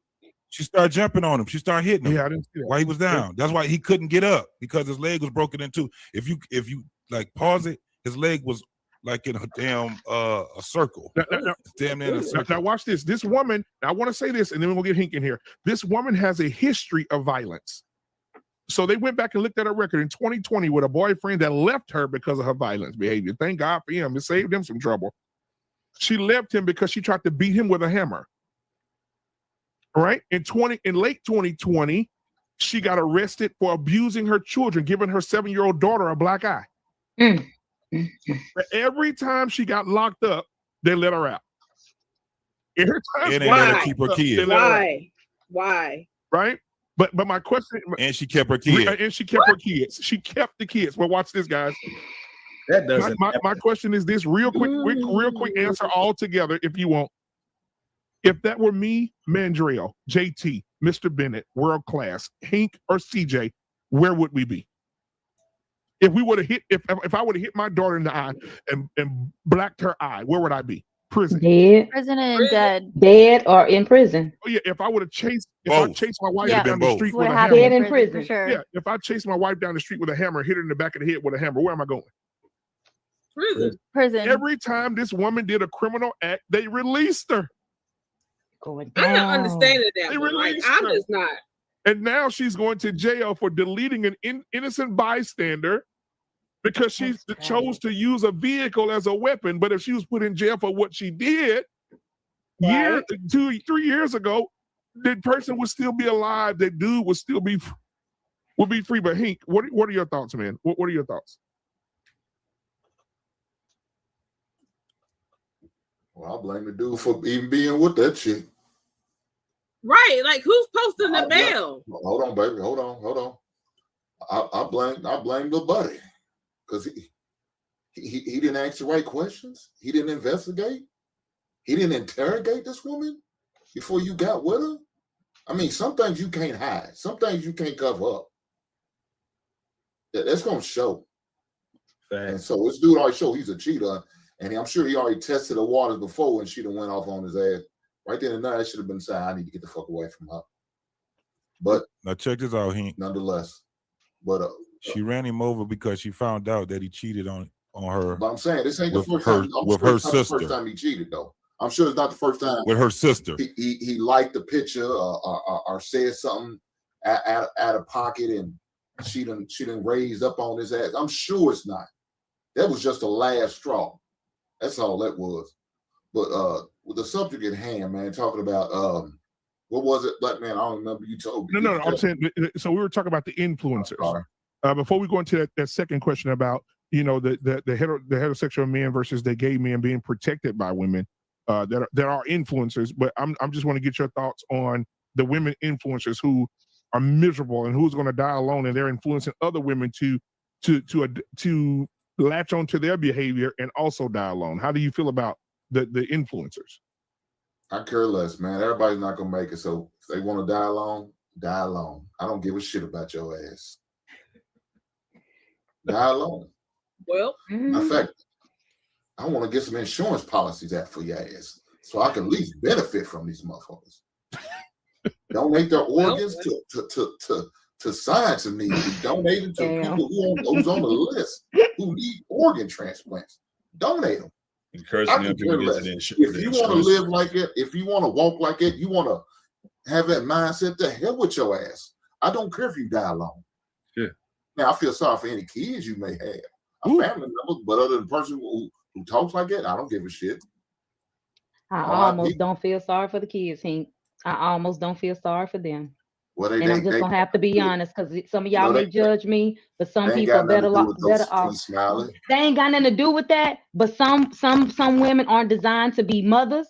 She started jumping on him. She started hitting him. Yeah, I didn't see that. While he was down. That's why he couldn't get up, because his leg was broken in two. If you like pause it, his leg was like in a damn a circle. Now watch this. This woman, I want to say this, and then we'll get Hink in here. This woman has a history of violence. So they went back and looked at her record in 2020 with a boyfriend that left her because of her violence behavior. Thank God for him. It saved him some trouble. She left him because she tried to beat him with a hammer. All right. In late 2020, she got arrested for abusing her children, giving her 7-year-old daughter a black eye. Every time she got locked up, they let her out. Every time they let her keep her kids. Why? Right? But my question, and she kept her kids. And she kept her kids. She kept the kids. Well, watch this, guys. That doesn't. My question is this: real quick answer all together, if you want. If that were me, Mandrell, JT, Mr. Bennett, World Class, Hink, or CJ, where would we be? If we would have hit, if I would have hit my daughter in the eye and blacked her eye, where would I be? Prison. Dead. Prison and dead. Dead or in prison. Oh yeah, if I would have chased, I chased my wife down the street with a hammer. Dead in prison. For sure. Yeah, if I chased my wife down the street with a hammer, hit her in the back of the head with a hammer, where am I going? Prison. Every time this woman did a criminal act, they released her. Going I'm not down. understanding that. They One. Like, released I'm her. just not. And now she's going to jail for deleting an innocent bystander because she That's chose to use a vehicle as a weapon. But if she was put in jail for what she did Right. 3 years ago, the person would still be alive. That dude would still be free. But Hank, what are your thoughts, man? What are your thoughts? Well, I blame the dude for even being with that chick. Right. Like, who's posting the bail? Hold on, baby. Hold on. I blame the buddy because he didn't ask the right questions. He didn't investigate. He didn't interrogate this woman before you got with her. I mean, some things you can't hide. Some things you can't cover up. That's gonna show. And so this dude already showed he's a cheater, and I'm sure he already tested the waters before, and she done went off on his ass. Right then and there, that should have been saying, I need to get the fuck away from her. But now check this out, Hank. Nonetheless, but she ran him over because she found out that he cheated on her. But I'm saying this ain't the with first time. with her sister. The first time he cheated, though. I'm sure it's not the first time with her sister. He liked the picture or said something out of pocket, and she done raised up on his ass. I'm sure it's not. That was just the last straw. That's all that was. But with the subject at hand, man, talking about what was it, Black man? I don't remember. You told me. No. I'm saying, so we were talking about the influencers. Before we go into that second question about the heterosexual men versus the gay men being protected by women that are influencers, but I'm just want to get your thoughts on the women influencers who are miserable and who's going to die alone, and they're influencing other women to latch onto their behavior and also die alone. How do you feel about the influencers? I care less, man. Everybody's not gonna make it. So if they want to die alone, die alone. I don't give a shit about your ass. Die alone. Well, in fact, I want to get some insurance policies out for your ass, so I can at least benefit from these motherfuckers. Donate their organs to science and need to be donated to people who's on the list who need organ transplants. Donate them. Encouraging them to get the If you want to live like it, if you want to walk like it, you want to have that mindset, the hell with your ass. I don't care if you die alone. Yeah. Now, I feel sorry for any kids you may have, a family member, but other than the person who talks like that, I don't give a shit. I almost don't feel sorry for the kids, Hank. I almost don't feel sorry for them. Well, and I'm just gonna have to be honest, because some of y'all may judge me, but some people are better off. They ain't got nothing to do with that. But some women aren't designed to be mothers,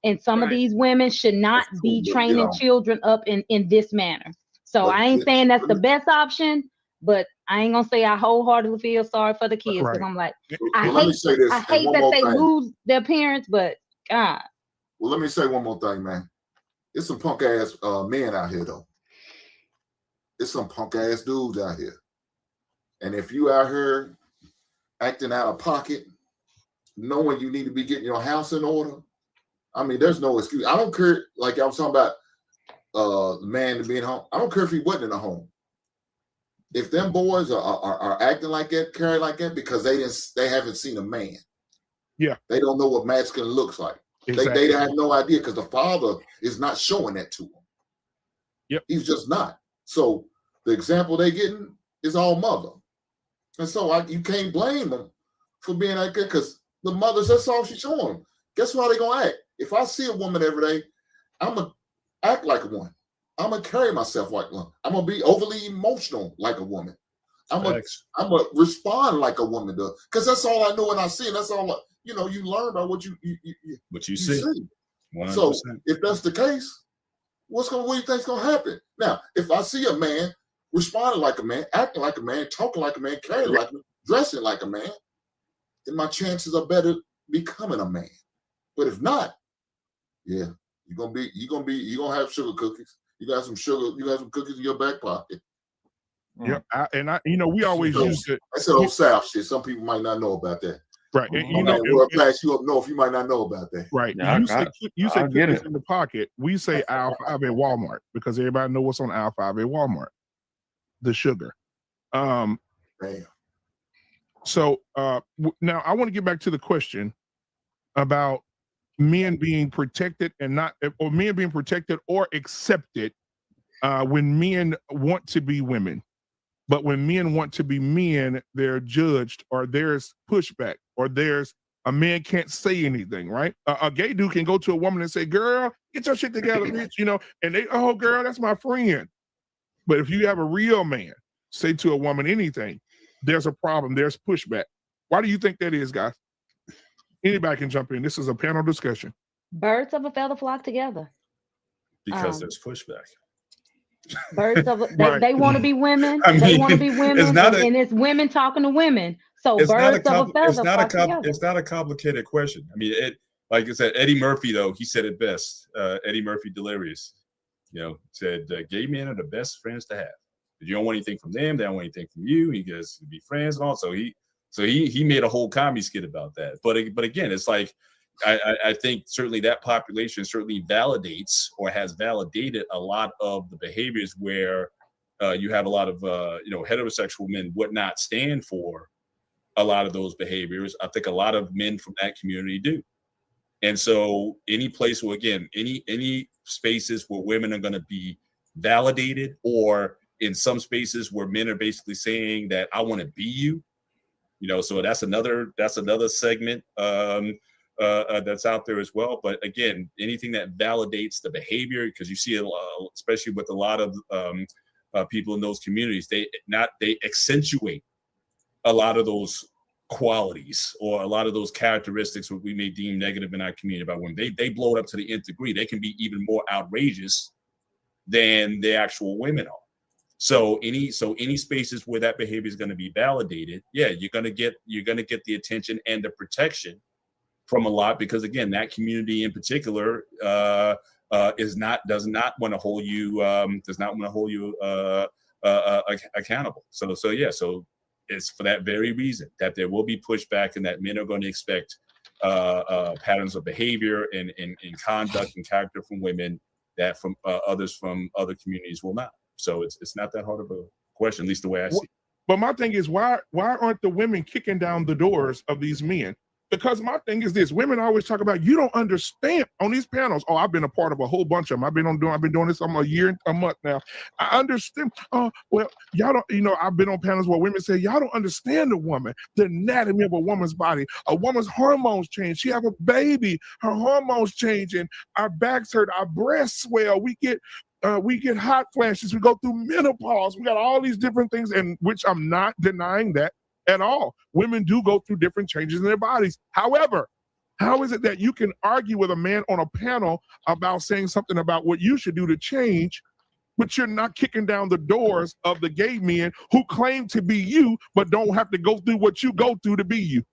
and some of these women should not be training children up in this manner. So I ain't saying that's the best option, but I ain't gonna say I wholeheartedly feel sorry for the kids, because I'm like, I hate that they lose their parents, but God. Well, let me say one more thing, man. It's some punk ass men out here though. It's some punk ass dudes out here. And if you out here acting out of pocket, knowing you need to be getting your house in order, I mean, there's no excuse. I don't care, like I was talking about the man being home. I don't care if he wasn't in a home. If them boys are acting like that, carrying like that, because they haven't seen a man. Yeah. They don't know what masculine looks like. Exactly. They have no idea because the father is not showing that to them. Yep. He's just not. So the example they getting is all mother. And so you can't blame them for being like that, because the mothers, that's all she's showing them. Guess how they gonna act? If I see a woman every day, I'm gonna act like one. I'm gonna carry myself like one. I'm gonna be overly emotional like a woman. I'm gonna respond like a woman does, because that's all I know and I see, and that's all you learn by what you see. 100%. So if that's the case, what do you think's gonna happen? Now, if I see a man responding like a man, acting like a man, talking like a man, carrying like a man, dressing like a man, then my chances are better becoming a man. But if not, yeah, you're gonna have sugar cookies. You got some sugar, you got some cookies in your back pocket. Yep. We always use it. That's an old South shit. Some people might not know about that. Right. We'll pass you up north. You might not know about that. Right. Yeah, you say cookies in the pocket. We say aisle 5 at Walmart, because everybody knows what's on aisle 5 at Walmart. The sugar. Damn. So now I want to get back to the question about men being protected and not, or men being protected or accepted when men want to be women. But when men want to be men, they're judged, or there's pushback, or there's a man can't say anything, right? A gay dude can go to a woman and say, girl, get your shit together, bitch, you know, and they, oh, girl, that's my friend. But if you have a real man say to a woman anything, there's a problem, there's pushback. Why do you think that is, guys? Anybody can jump in. This is a panel discussion. Birds of a feather flock together. Because there's pushback. Birds of Right. they want to be women. I They mean, want to be women, it's not and it's women talking to women. So It's not a birds of a compl- feather it's not a flock together. it's not a complicated question. I mean, it, like I said, Eddie Murphy, though, he said it best. Eddie Murphy Delirious, you know, said gay men are the best friends to have. You don't want anything from them, they don't want anything from you. You guys be friends, and also he made a whole comedy skit about that. But again, it's like I think certainly that population certainly validates or has validated a lot of the behaviors where you have a lot of heterosexual men would not stand for a lot of those behaviors. I think a lot of men from that community do. And so any place where, again, any spaces where women are going to be validated, or in some spaces where men are basically saying that I want to be you, you know, so that's another segment that's out there as well. But again, anything that validates the behavior, because you see, especially with a lot of people in those communities, they accentuate a lot of those qualities or a lot of those characteristics what we may deem negative in our community about women. They blow it up to the nth degree. They can be even more outrageous than the actual women are. So any spaces where that behavior is going to be validated, yeah, you're going to get the attention and the protection from a lot, because again, that community in particular does not want to hold you accountable. So it's for that very reason that there will be pushback, and that men are going to expect patterns of behavior and conduct and character from women that from others from other communities will not. So it's not that hard of a question, at least the way I see it. But my thing is, why aren't the women kicking down the doors of these men? Because my thing is this: women always talk about, you don't understand on these panels. Oh, I've been a part of a whole bunch of them. I've been doing this almost a year and a month now. I understand. Oh, well, y'all don't, you know, I've been on panels where women say, y'all don't understand the woman, the anatomy of a woman's body. A woman's hormones change. She have a baby, her hormones change, and our backs hurt, our breasts swell. We get hot flashes. We go through menopause. We got all these different things, and which I'm not denying that at all. Women do go through different changes in their bodies. However, how is it that you can argue with a man on a panel about saying something about what you should do to change, but you're not kicking down the doors of the gay men who claim to be you, but don't have to go through what you go through to be you?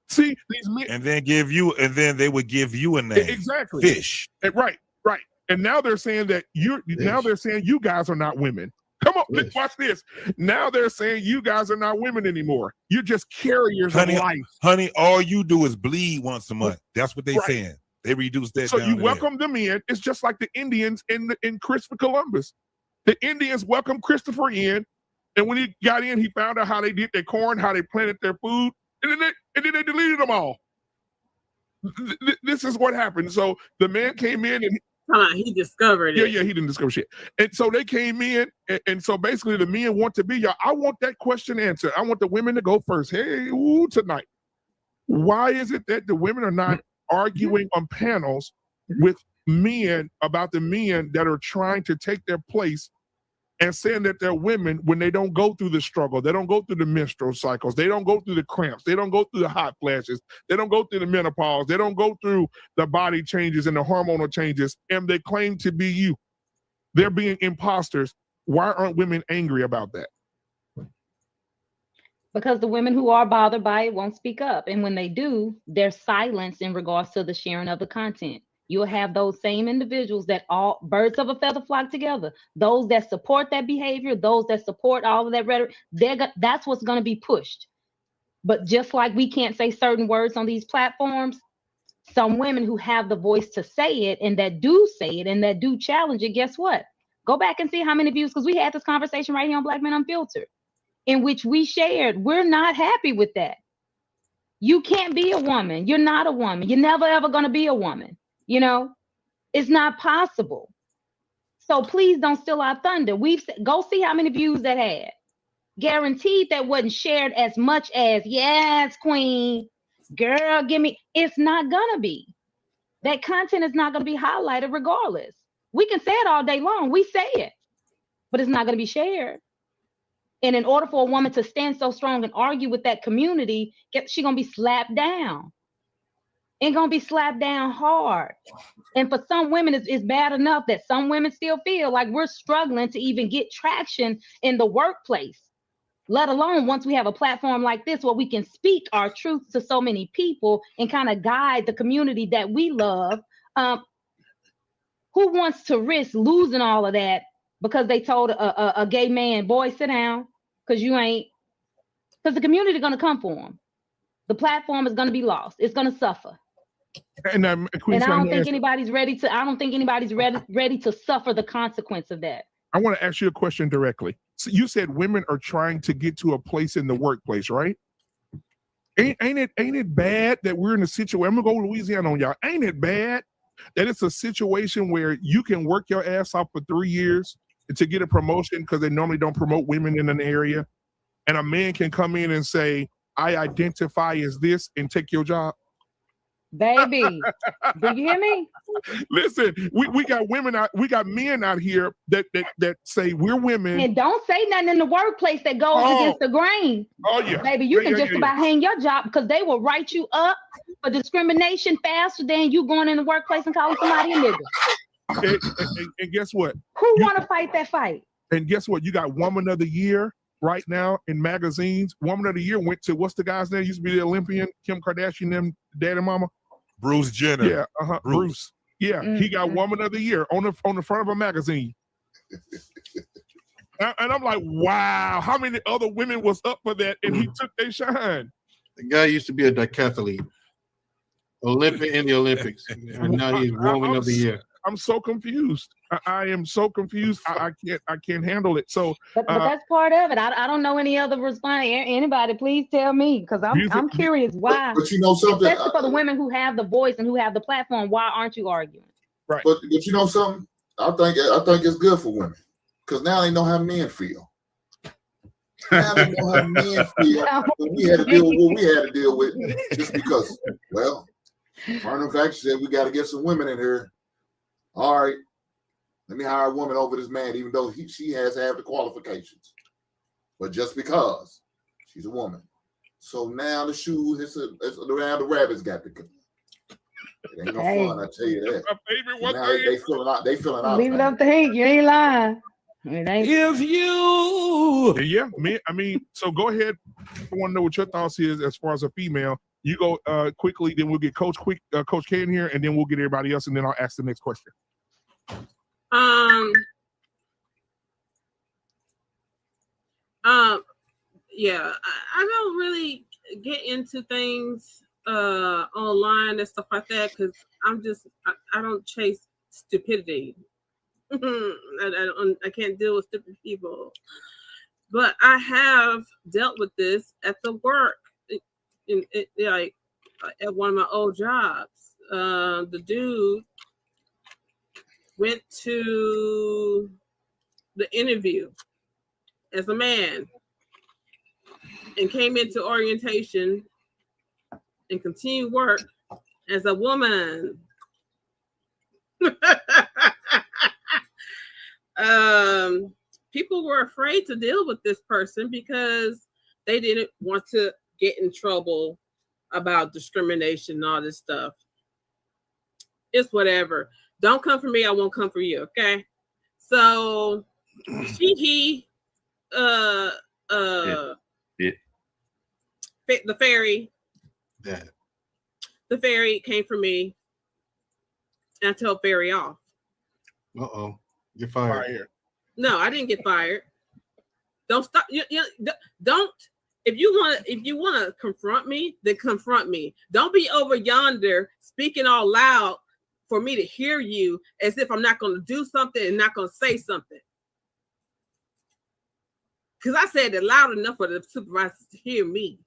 See, these men, and then they would give you a name. Exactly. Fish. Right. And now they're saying that you guys are not women. Come on, let's watch this. Now they're saying you guys are not women anymore. You're just carriers of life. Honey, all you do is bleed once a month. That's what they're saying. They reduced that. So down you to welcome them in. It's just like the Indians in Christopher Columbus. The Indians welcomed Christopher in, and when he got in, he found out how they did their corn, how they planted their food, and then they deleted them all. This is what happened. So the man came in and he discovered it. Yeah, he didn't discover shit. And so they came in, and so basically the men want to be y'all. I want that question answered. I want the women to go first. Hey, tonight. Why is it that the women are not arguing on panels with men about the men that are trying to take their place and saying that they're women when they don't go through the struggle, they don't go through the menstrual cycles, they don't go through the cramps, they don't go through the hot flashes, they don't go through the menopause, they don't go through the body changes and the hormonal changes, and they claim to be you. They're being imposters. Why aren't women angry about that? Because the women who are bothered by it won't speak up. And when they do, they're silenced in regards to the sharing of the content. You'll have those same individuals that all birds of a feather flock together. Those that support that behavior, those that support all of that rhetoric, that's what's going to be pushed. But just like we can't say certain words on these platforms, some women who have the voice to say it and that do say it and that do challenge it, guess what? Go back and see how many views, because we had this conversation right here on Black Men Unfiltered. in which we shared. We're not happy with that. You can't be a woman. You're not a woman. You're never ever going to be a woman. You know, it's not possible. So please don't steal our thunder. Go see how many views that had. Guaranteed that wasn't shared as much as, yes, queen, girl, give me. It's not gonna be. That content is not gonna be highlighted regardless. We can say it all day long. We say it, but it's not gonna be shared. And in order for a woman to stand so strong and argue with that community, she's gonna be slapped down. And gonna be slapped down hard. And for some women, it's bad enough that some women still feel like we're struggling to even get traction in the workplace, let alone once we have a platform like this where we can speak our truth to so many people and kind of guide the community that we love. Who wants to risk losing all of that because they told a gay man, boy, sit down, because the community is going to come for him. The platform is going to be lost. It's going to suffer. And I don't think anybody's ready to suffer the consequence of that. I want to ask you a question directly. So you said women are trying to get to a place in the workplace, right? Ain't it bad that we're in a situation? I'm gonna go to Louisiana on y'all. Ain't it bad that it's a situation where you can work your ass off for 3 years to get a promotion because they normally don't promote women in an area, and a man can come in and say, "I identify as this," and take your job? Baby, do you hear me? Listen, we got women out, we got men out here that say we're women. And don't say nothing in the workplace that goes against the grain. Oh yeah. Baby, you can just about hang your job because they will write you up for discrimination faster than you going in the workplace and calling somebody a nigga. And guess what? Who want to fight that fight? And guess what? You got Woman of the Year right now in magazines. Woman of the Year went to, what's the guy's name? Used to be the Olympian, Kim Kardashian, them dad and mama. Bruce Jenner. Yeah, Bruce. Yeah, he got Woman of the Year on the front of a magazine. And I'm like, wow, how many other women was up for that? And he took their shine. The guy used to be a decathlete, Olympic in the Olympics, and now he's Woman of the Year. I'm so confused. I am so confused. I can't handle it. So, but that's part of it. I don't know any other response. Anybody, please tell me, because I'm curious why. But you know something, especially for the women who have the voice and who have the platform. Why aren't you arguing? Right. But you know something, I think it's good for women because now they know how men feel. Now they know how men feel. We had to deal with what we had to deal with just because. Well, Vernon Factor said we got to get some women in here. All right, let me hire a woman over this man, even though she has to have the qualifications. But just because she's a woman. So now the shoes, it's around the rabbits got to go. It ain't no fun, I tell you that. My favorite one now they feeling out. Leave it up to Hank. You ain't lying. If you, yeah, me. I mean, so go ahead. I want to know what your thoughts is as far as a female. You go quickly, then we'll get Coach K in here, and then we'll get everybody else, and then I'll ask the next question. Yeah, I don't really get into things online and stuff like that because I don't chase stupidity. I can't deal with stupid people. But I have dealt with this at the work. Like at one of my old jobs, the dude went to the interview as a man and came into orientation and continued work as a woman. People were afraid to deal with this person because they didn't want to get in trouble about discrimination and all this stuff. It's whatever. Don't come for me, I won't come for you, okay? So the fairy came for me and I told Fairy off. Uh-oh, you're fired. No, I didn't get fired. Don't stop. Don't. If you want to confront me, then confront me. Don't be over yonder speaking all loud for me to hear you as if I'm not going to do something and not going to say something. because I said it loud enough for the supervisors to hear me.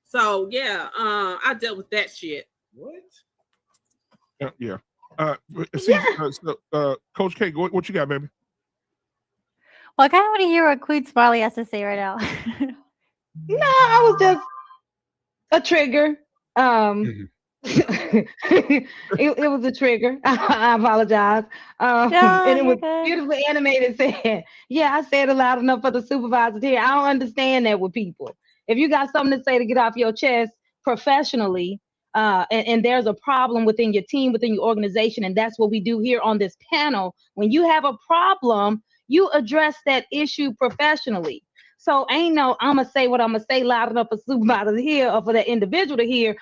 So yeah, I dealt with that shit. What? Yeah. See, Coach K, what you got, baby? Well, I kind of want to hear what Queen Smiley has to say right now. No, I was just a trigger. It was a trigger. I apologize. No, And it you're was good. beautifully animated. Said, yeah, I said it loud enough for the supervisor to hear. I don't understand that with people. If you got something to say to get off your chest professionally, and there's a problem within your team, within your organization, and that's what we do here on this panel. When you have a problem, you address that issue professionally. So ain't no, I'm gonna say what I'm gonna say loud enough for supervisor to hear or for that individual to hear.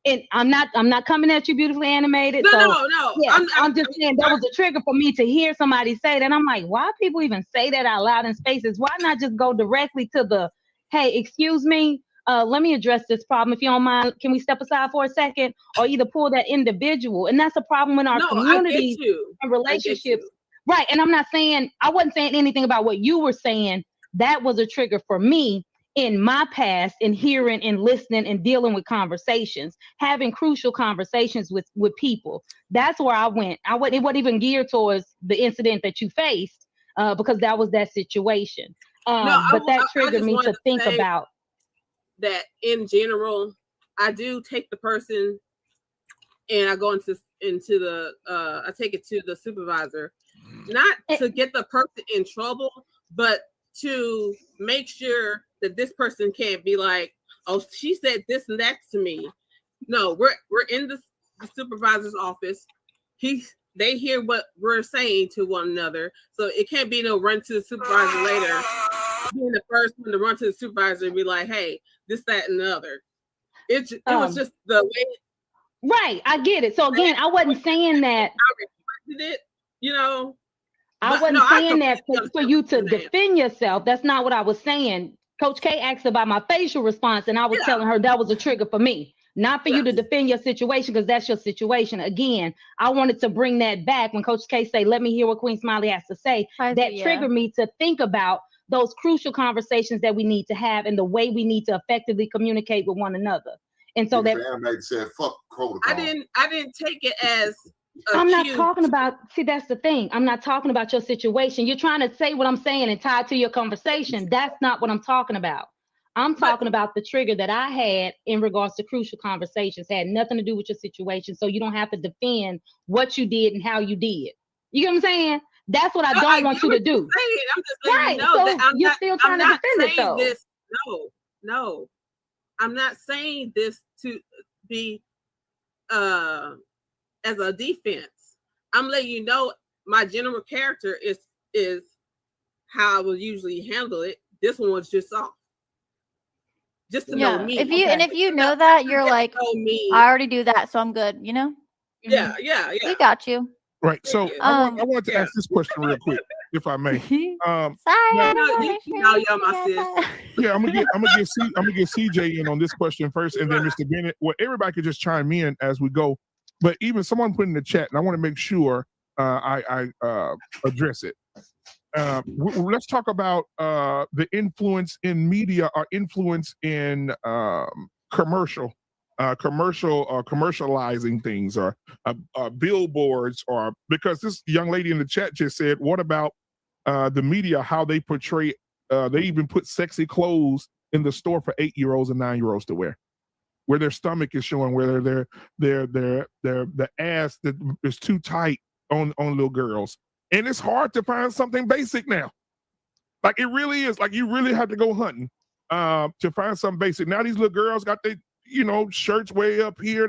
And I'm not coming at you beautifully animated. No. Yeah, I'm just saying that was a trigger for me to hear somebody say that. I'm like, why people even say that out loud in spaces? Why not just go directly to the, hey, excuse me, let me address this problem. If you don't mind, can we step aside for a second? Or either pull that individual. And that's a problem in our communities and relationships. Right. And I wasn't saying anything about what you were saying. That was a trigger for me in my past, in hearing and listening and dealing with conversations, having crucial conversations with people. That's where I went. It wasn't even geared towards the incident that you faced, because that was that situation. But that triggered me to think about that in general. I do take the person and I go into the I take it to the supervisor, not to get the person in trouble, but to make sure that this person can't be like, oh, she said this and that to me. No, we're in the supervisor's office. They hear what we're saying to one another. So it can't be no run to the supervisor later, being the first one to run to the supervisor and be like, hey, this, that, and the other. It was just the way. Right, I get it. So again, I wasn't saying that. I respected it, you know. I wasn't saying that for you to defend yourself. That's not what I was saying. Coach K asked about my facial response, and I was telling her that was a trigger for me, not for you to defend your situation, because that's your situation. Again, I wanted to bring that back when Coach K say, let me hear what Queen Smiley has to say. That triggered me to think about those crucial conversations that we need to have and the way we need to effectively communicate with one another. And so that said, fuck protocol. I didn't take it as I'm not talking about, see, that's the thing. I'm not talking about your situation. You're trying to say what I'm saying and tie it to your conversation. That's not what I'm talking about. I'm talking about the trigger that I had in regards to crucial conversations. Had nothing to do with your situation. So you don't have to defend what you did and how you did. You get what I'm saying? That's what I don't want you to do. I'm just letting you know that you're still trying to defend it though. No. I'm not saying this to be as a defense. I'm letting you know my general character is how I will usually handle it. This one was just off. Just to know me. If you know that, you're like, I already do that, so I'm good, you know? Yeah. We got you. Right. So I wanted to ask this question real quick, if I may. Sorry. Y'all my sis. Yeah, I'm gonna get CJ in on this question first, and then Mr. Bennett. Well, everybody could just chime in as we go. But even someone put in the chat, and I want to make sure I address it. Let's talk about the influence in media or influence in commercializing things or billboards, or because this young lady in the chat just said, what about the media, how they portray, they even put sexy clothes in the store for 8-year-olds and 9-year-olds to wear, where their stomach is showing, where the ass that is too tight on little girls. And it's hard to find something basic now. Like it really is. Like you really have to go hunting to find something basic. Now these little girls got their, shirts way up here.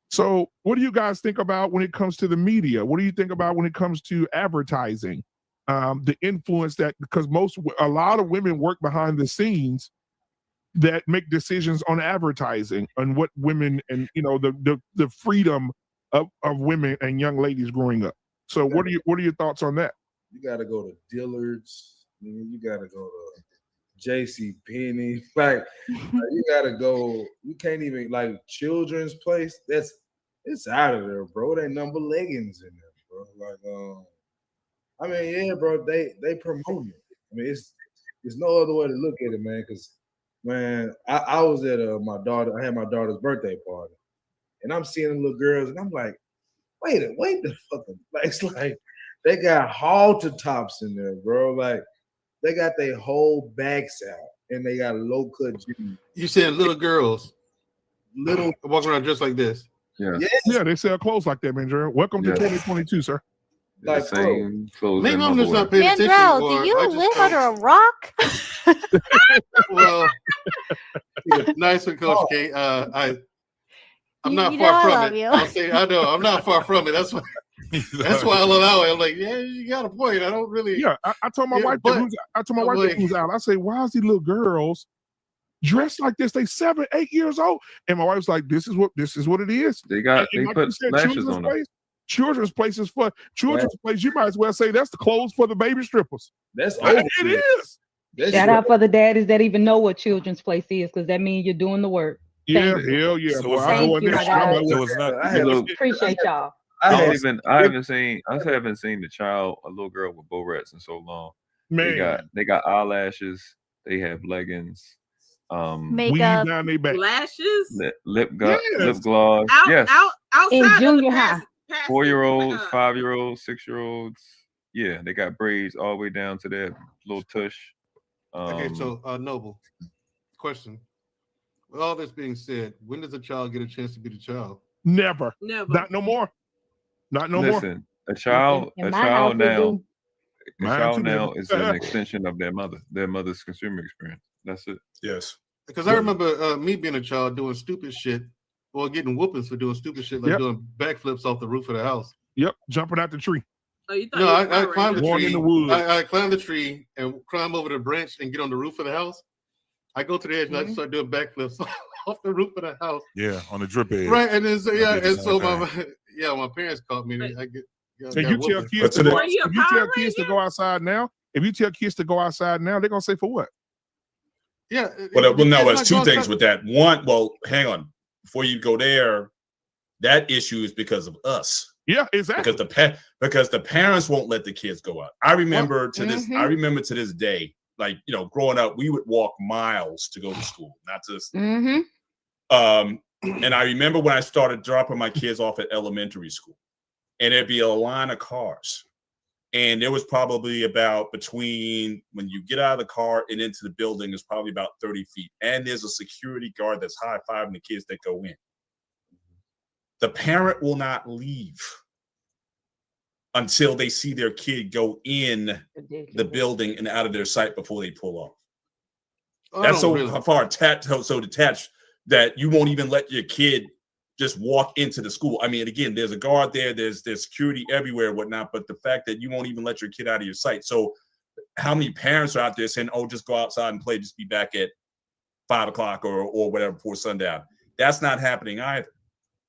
So what do you guys think about when it comes to the media? What do you think about when it comes to advertising? The influence that, because a lot of women work behind the scenes that make decisions on advertising and what women and the freedom of women and young ladies growing up. So what are your thoughts on that? You got to go to Dillard's. You got to go to J.C. Penney. Like you got to go. You can't even like Children's Place. It's out of there, bro. They number leggings in there, bro. Like I mean, yeah, bro, they promote it. I mean, it's no other way to look at it, man. Because, man, I was at I had my daughter's birthday party, and I'm seeing the little girls, and I'm like, wait the fuck, like it's like they got halter tops in there, bro. Like they got their whole backs out, and they got low cut jeans. You said little girls, Little walking around just like this. Yeah. Yeah, they sell clothes like that, Mandrell. Welcome to Yes. 2022, sir. The Like, bro, same clothes Maybe that I'm mother just not wear. paying attention. Mandrell, or do you I just live don't- under a rock? Well, nice one, Coach K. I'm not You know far I from love it. you. I'll say I know I'm not far from it. That's why I'll allow it. I'm like, yeah, you got a point. I don't really. Yeah, I told my Yeah, wife but- that who's out. I say, why is these little girls dressed like this? They 7, 8 years old, and my wife's like, this is what it is. They got And they like put you said, lashes on them. Children's place is for children's place. You might as well say that's the clothes for the baby strippers. that's It over. is. That's Shout out for the daddies that even know what children's place is, because that means you're doing the work. Yeah, Thank hell yeah. So boy, it's I not- go in there. Thank you, my guys. So it's not. I had Look, Appreciate y'all. I I had haven't seen a little girl with bow rats in so long. Man, They got eyelashes. They have leggings. weave Makeup. down their back. Lashes Lip Yes. gloss. out, Yes. outside In of the junior past- high. past- 4-year-olds, 5-year-olds, 6-year-olds. Yeah, they got braids all the way down to their little tush. Okay, so Noble, question. With all this being said, when does a child get a chance to be the child? Never. Never. Not no more. Not no more. listen, a child In my house, we do. a Mine child too, now baby. is an extension of their mother's consumer experience. That's it. Yes. Because I remember me being a child doing stupid shit or getting whoopings for doing stupid shit, like Yep. doing backflips off the roof of the house. Yep, jumping out the tree. Oh, you thought No, you I was Power climbed the Ranger. Born in tree. the woods. I climbed the tree and climb over the branch and get on the roof of the house. I go to the edge and I just start doing backflips off the roof of the house. Yeah, on the drip edge. Right, and then so, yeah, did the and same so thing. my parents caught me. I get. And got you tell whooping. kids But to to go, the- Are you a if you tell Power kids to Ranger? go outside now, they're gonna say for what? Yeah. Well, no, it's it's two not things gonna- with that. One, well, hang on. Before you go there, that issue is because of us. Yeah, exactly. Because the parents won't let the kids go out. I remember to Mhm. this day, like, growing up, we would walk miles to go to school, not just Mm-hmm. and I remember when I started dropping my kids off at elementary school, and there'd be a line of cars. And there was probably about between when you get out of the car and into the building is probably about 30 feet. And there's a security guard that's high-fiving the kids that go in. The parent will not leave until they see their kid go in the building and out of their sight before they pull off. I That's don't so really- far detached that you won't even let your kid just walk into the school. I mean, again, there's a guard there, there's security everywhere and whatnot, but the fact that you won't even let your kid out of your sight. So how many parents are out there saying, oh, just go outside and play, just be back at 5 o'clock or whatever before sundown? That's not happening either.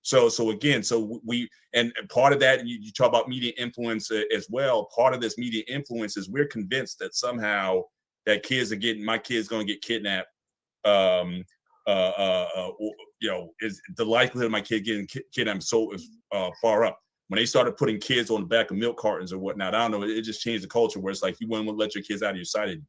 So again, we and part of that, and you talk about media influence as well. Part of this media influence is we're convinced that somehow that my kid's going to get kidnapped. Is the likelihood of my kid getting kidnapped so far up. When they started putting kids on the back of milk cartons or whatnot, I don't know, it just changed the culture where it's like you wouldn't let your kids out of your sight anymore.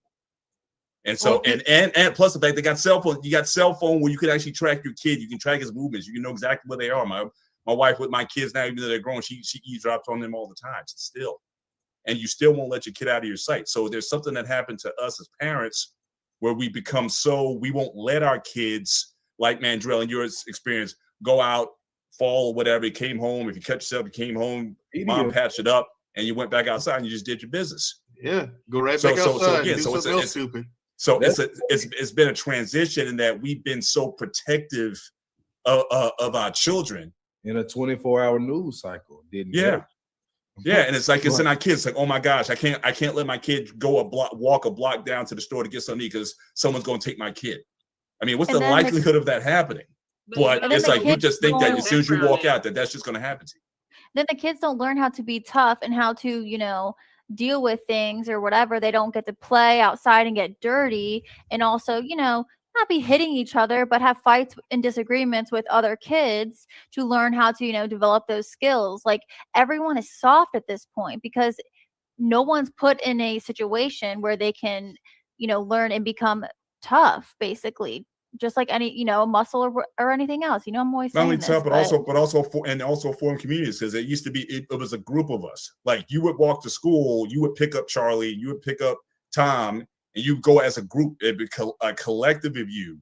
And so, and plus the fact they got cell phone, you got cell phone where you can actually track your kid. You can track his movements. You can know exactly where they are. My wife with my kids now, even though they're grown, she eavesdrops on them all the time. Still, and you still won't let your kid out of your sight. So there's something that happened to us as parents where we become we won't let our kids, like Mandrell in your experience, go out, fall or whatever. You came home. If you cut yourself, you came home, mom patched it up, and you went back outside and you just did your business. Yeah, go right back outside. Again, do something else stupid. So it's been a transition in that we've been so protective of our children in a 24-hour news cycle. Yeah, and it's like it's in our kids. Like, oh my gosh, I can't let my kid walk a block down to the store to get something because someone's going to take my kid. I mean, what's the likelihood of that happening? But it's like you just think that as soon as you walk out, that's just going to happen to you. Then the kids don't learn how to be tough and how to, deal with things or whatever. They don't get to play outside and get dirty, and also, not be hitting each other, but have fights and disagreements with other kids to learn how to, develop those skills. Like, everyone is soft at this point because no one's put in a situation where they can, learn and become tough, basically, just like any, muscle or anything else. I'm always Not saying only this, tough, but also form communities, because it used to be it was a group of us. Like you would walk to school, you would pick up Charlie, you would pick up Tom, and you go as a group. It'd be a collective of you.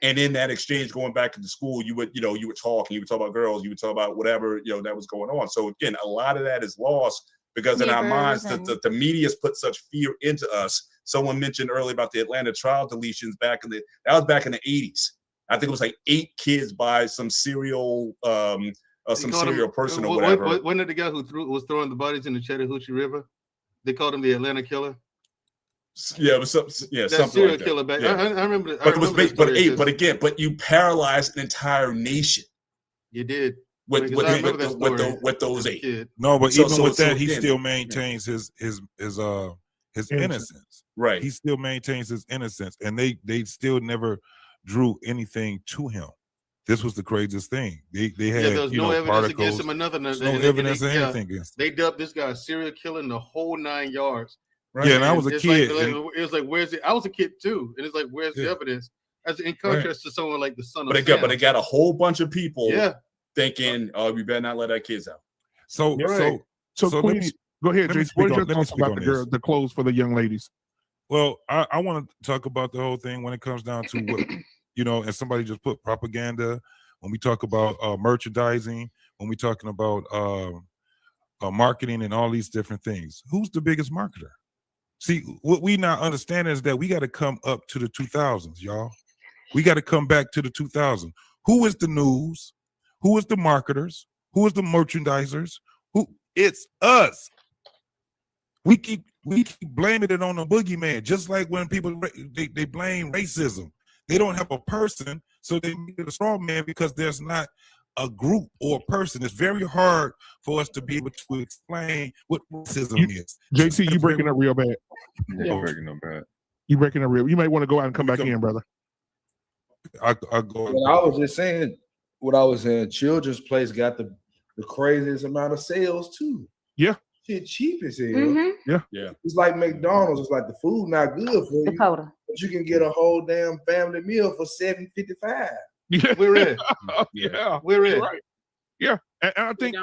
And in that exchange, going back into school, you would talk, and you would talk about girls, you would talk about whatever, that was going on. So again, a lot of that is lost because in our minds, the media's put such fear into us. Someone mentioned earlier about the Atlanta child deletions that was back in the 80s. I think it was like 8 kids by some serial person or whatever. Wasn't it the guy who was throwing the bodies in the Chattahoochee River? They called him the Atlanta killer. Yeah, it was something serial like that. killer back. Yeah. I remember. But you paralyzed an entire nation. You did with those 8. No, but even with that, he still maintains his innocence. Right. He still maintains his innocence, and they still never drew anything to him. This was the craziest thing. They had there was no evidence against him. Evidence of anything against him. They dubbed this guy a serial killer in the whole 9 yards. Right? Yeah, and I was a kid. It was like, where's it? I was a kid too, and it's like, where's the evidence? As in contrast to someone like the son of Sam. But it got a whole bunch of people thinking, "Oh, we better not let our kids out." So Queenie, go ahead, Jason. What are your thoughts about the clothes for the young ladies? Well, I want to talk about the whole thing when it comes down to what and somebody just put propaganda. When we talk about merchandising, when we're talking about marketing and all these different things, who's the biggest marketer? See, what we now understand is that we got to come up to the 2000s, y'all. We got to come back to the 2000s. Who is the news? Who is the marketers? Who is the merchandisers? It's us. We keep blaming it on the boogeyman, just like when people they blame racism. They don't have a person, so they make it a strong man because there's not a group or a person. It's very hard for us to be able to explain what racism is. JC, you breaking up real bad. Yeah, breaking up bad. You breaking up real. You might want to go out and come back in, brother. I was just saying what I was saying. Children's Place got the craziest amount of sales too. Yeah. Shit cheap as hell. Mm-hmm. Yeah. It's like McDonald's. It's like the food not good for you, but you can get a whole damn family meal for $7.55. Yeah, we're in. We're in. Right. Yeah, and I think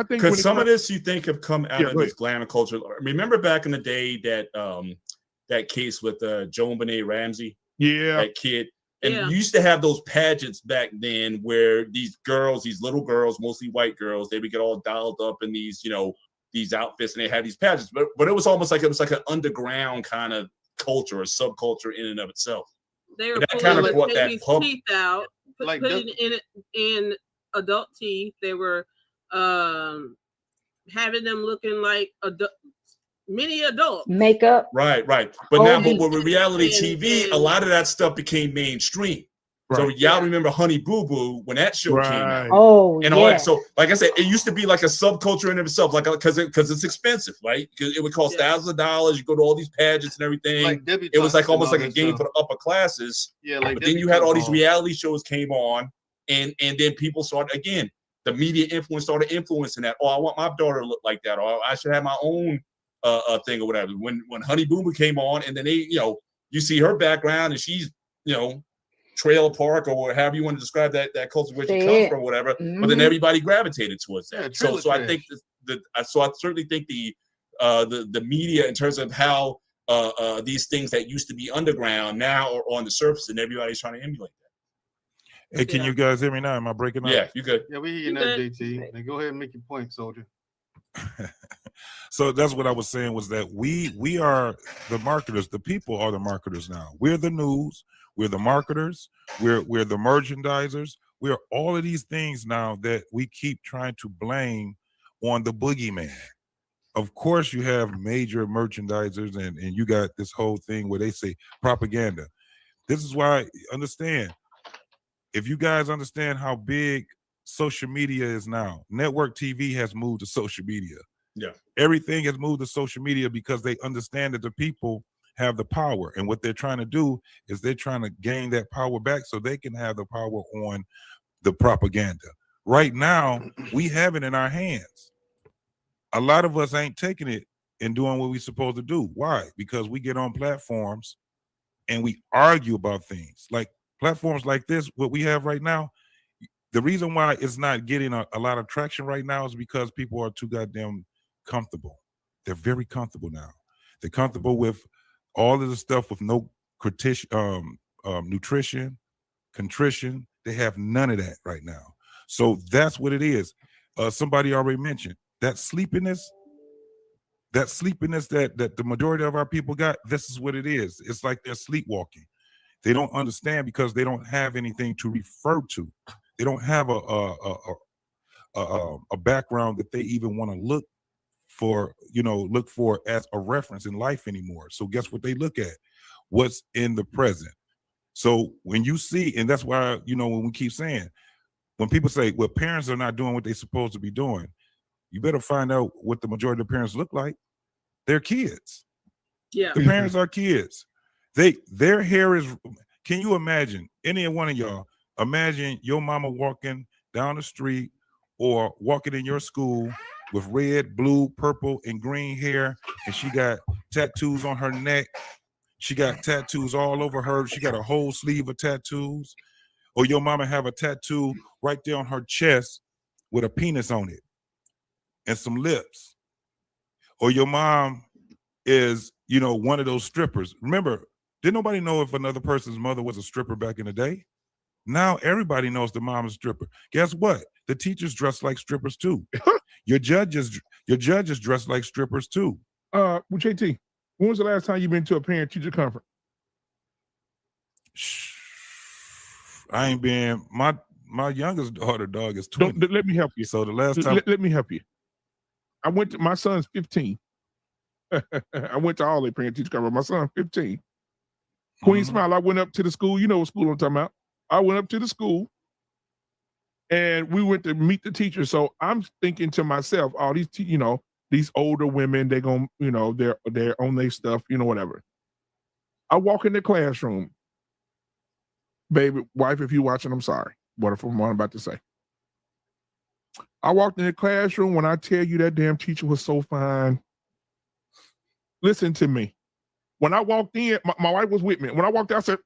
because some of this you think have come out of this glamour culture. Remember back in the day that case with Joan Benet Ramsey? Yeah, that kid. And you used to have those pageants back then where these little girls, mostly white girls, they would get all dolled up in these, these outfits, and they had these pageants. But it was almost like an underground kind of culture or subculture in and of itself. They were pulling baby's teeth out, putting it in adult teeth. They were having them looking like mini adults. Makeup. Right. But with reality TV, a lot of that stuff became mainstream. Right. So y'all remember Honey Boo Boo when that show came out? Oh, and all that. So, like I said, it used to be like a subculture in itself, like because it's expensive, right? Because it would cost thousands of dollars. You go to all these pageants and everything. Like it was like almost like a game for the upper classes. Yeah, like. But then you had all these reality shows came on, and then people started again. The media influence started influencing that. Oh, I want my daughter to look like that, or I should have my own thing or whatever. When Honey Boo Boo came on, and then they, you see her background, and she's, trailer park or however you want to describe that culture where she comes from, whatever. Mm-hmm. But then everybody gravitated towards that. Yeah, so I think I certainly think the media in terms of how these things that used to be underground now are on the surface, and everybody's trying to emulate that. Hey, can you guys hear me now? Am I breaking up? Yeah, you good. Yeah, we hear you now, JT. Now go ahead and make your point, soldier. So that's what I was saying, was that we are the marketers. The people are the marketers now. We're the news. We're the marketers. We're the merchandisers. We're all of these things now that we keep trying to blame on the boogeyman. Of course, you have major merchandisers, and you got this whole thing where they say propaganda. This is why, understand, if you guys understand how big social media is now, network TV has moved to social media. Yeah. Everything has moved to social media because they understand that the people have the power, and what they're trying to do is they're trying to gain that power back so they can have the power on the propaganda. Right now, we have it in our hands. A lot of us ain't taking it and doing what we're supposed to do. Why? Because we get on platforms and we argue about things. Like platforms like this, what we have right now, the reason why it's not getting a lot of traction right now is because people are too goddamn comfortable. They're very comfortable now. They're comfortable with all of the stuff with no nutrition, contrition. They have none of that right now. So that's what it is. Somebody already mentioned that sleepiness. That sleepiness that the majority of our people got. This is what it is. It's like they're sleepwalking. They don't understand because they don't have anything to refer to. They don't have a background that they even want to look for as a reference in life anymore. So guess what they look at? What's in the present. So when you see, and that's why, when we keep saying, when people say, well, parents are not doing what they're supposed to be doing, you better find out what the majority of the parents look like. They're kids. Yeah. The parents are kids. Their hair is, can you imagine, any one of y'all, imagine your mama walking down the street or walking in your school with red, blue, purple, and green hair, and she got tattoos on her neck. She got tattoos all over her. She got a whole sleeve of tattoos. Or your mama have a tattoo right there on her chest with a penis on it and some lips. Or your mom is, one of those strippers. Remember, didn't nobody know if another person's mother was a stripper back in the day? Now everybody knows the mom is a stripper. Guess what? The teachers dress like strippers too. Your judges dress like strippers too. JT, when was the last time you've been to a parent-teacher conference? I ain't been. My youngest daughter, dog, is 20. Let me help you. So the last time, let me help you. I went to, my son's 15. I went to all the parent-teacher conference. My son's 15. Queen Smile, I went up to the school. You know what school I'm talking about. I went up to the school and we went to meet the teachers. So I'm thinking to myself, all these, these older women, they're going, they're on their stuff, whatever. I walk in the classroom. Baby, wife, if you're watching, I'm sorry. What I'm about to say. I walked in the classroom. When I tell you that damn teacher was so fine, listen to me. When I walked in, my wife was with me. When I walked out, I said,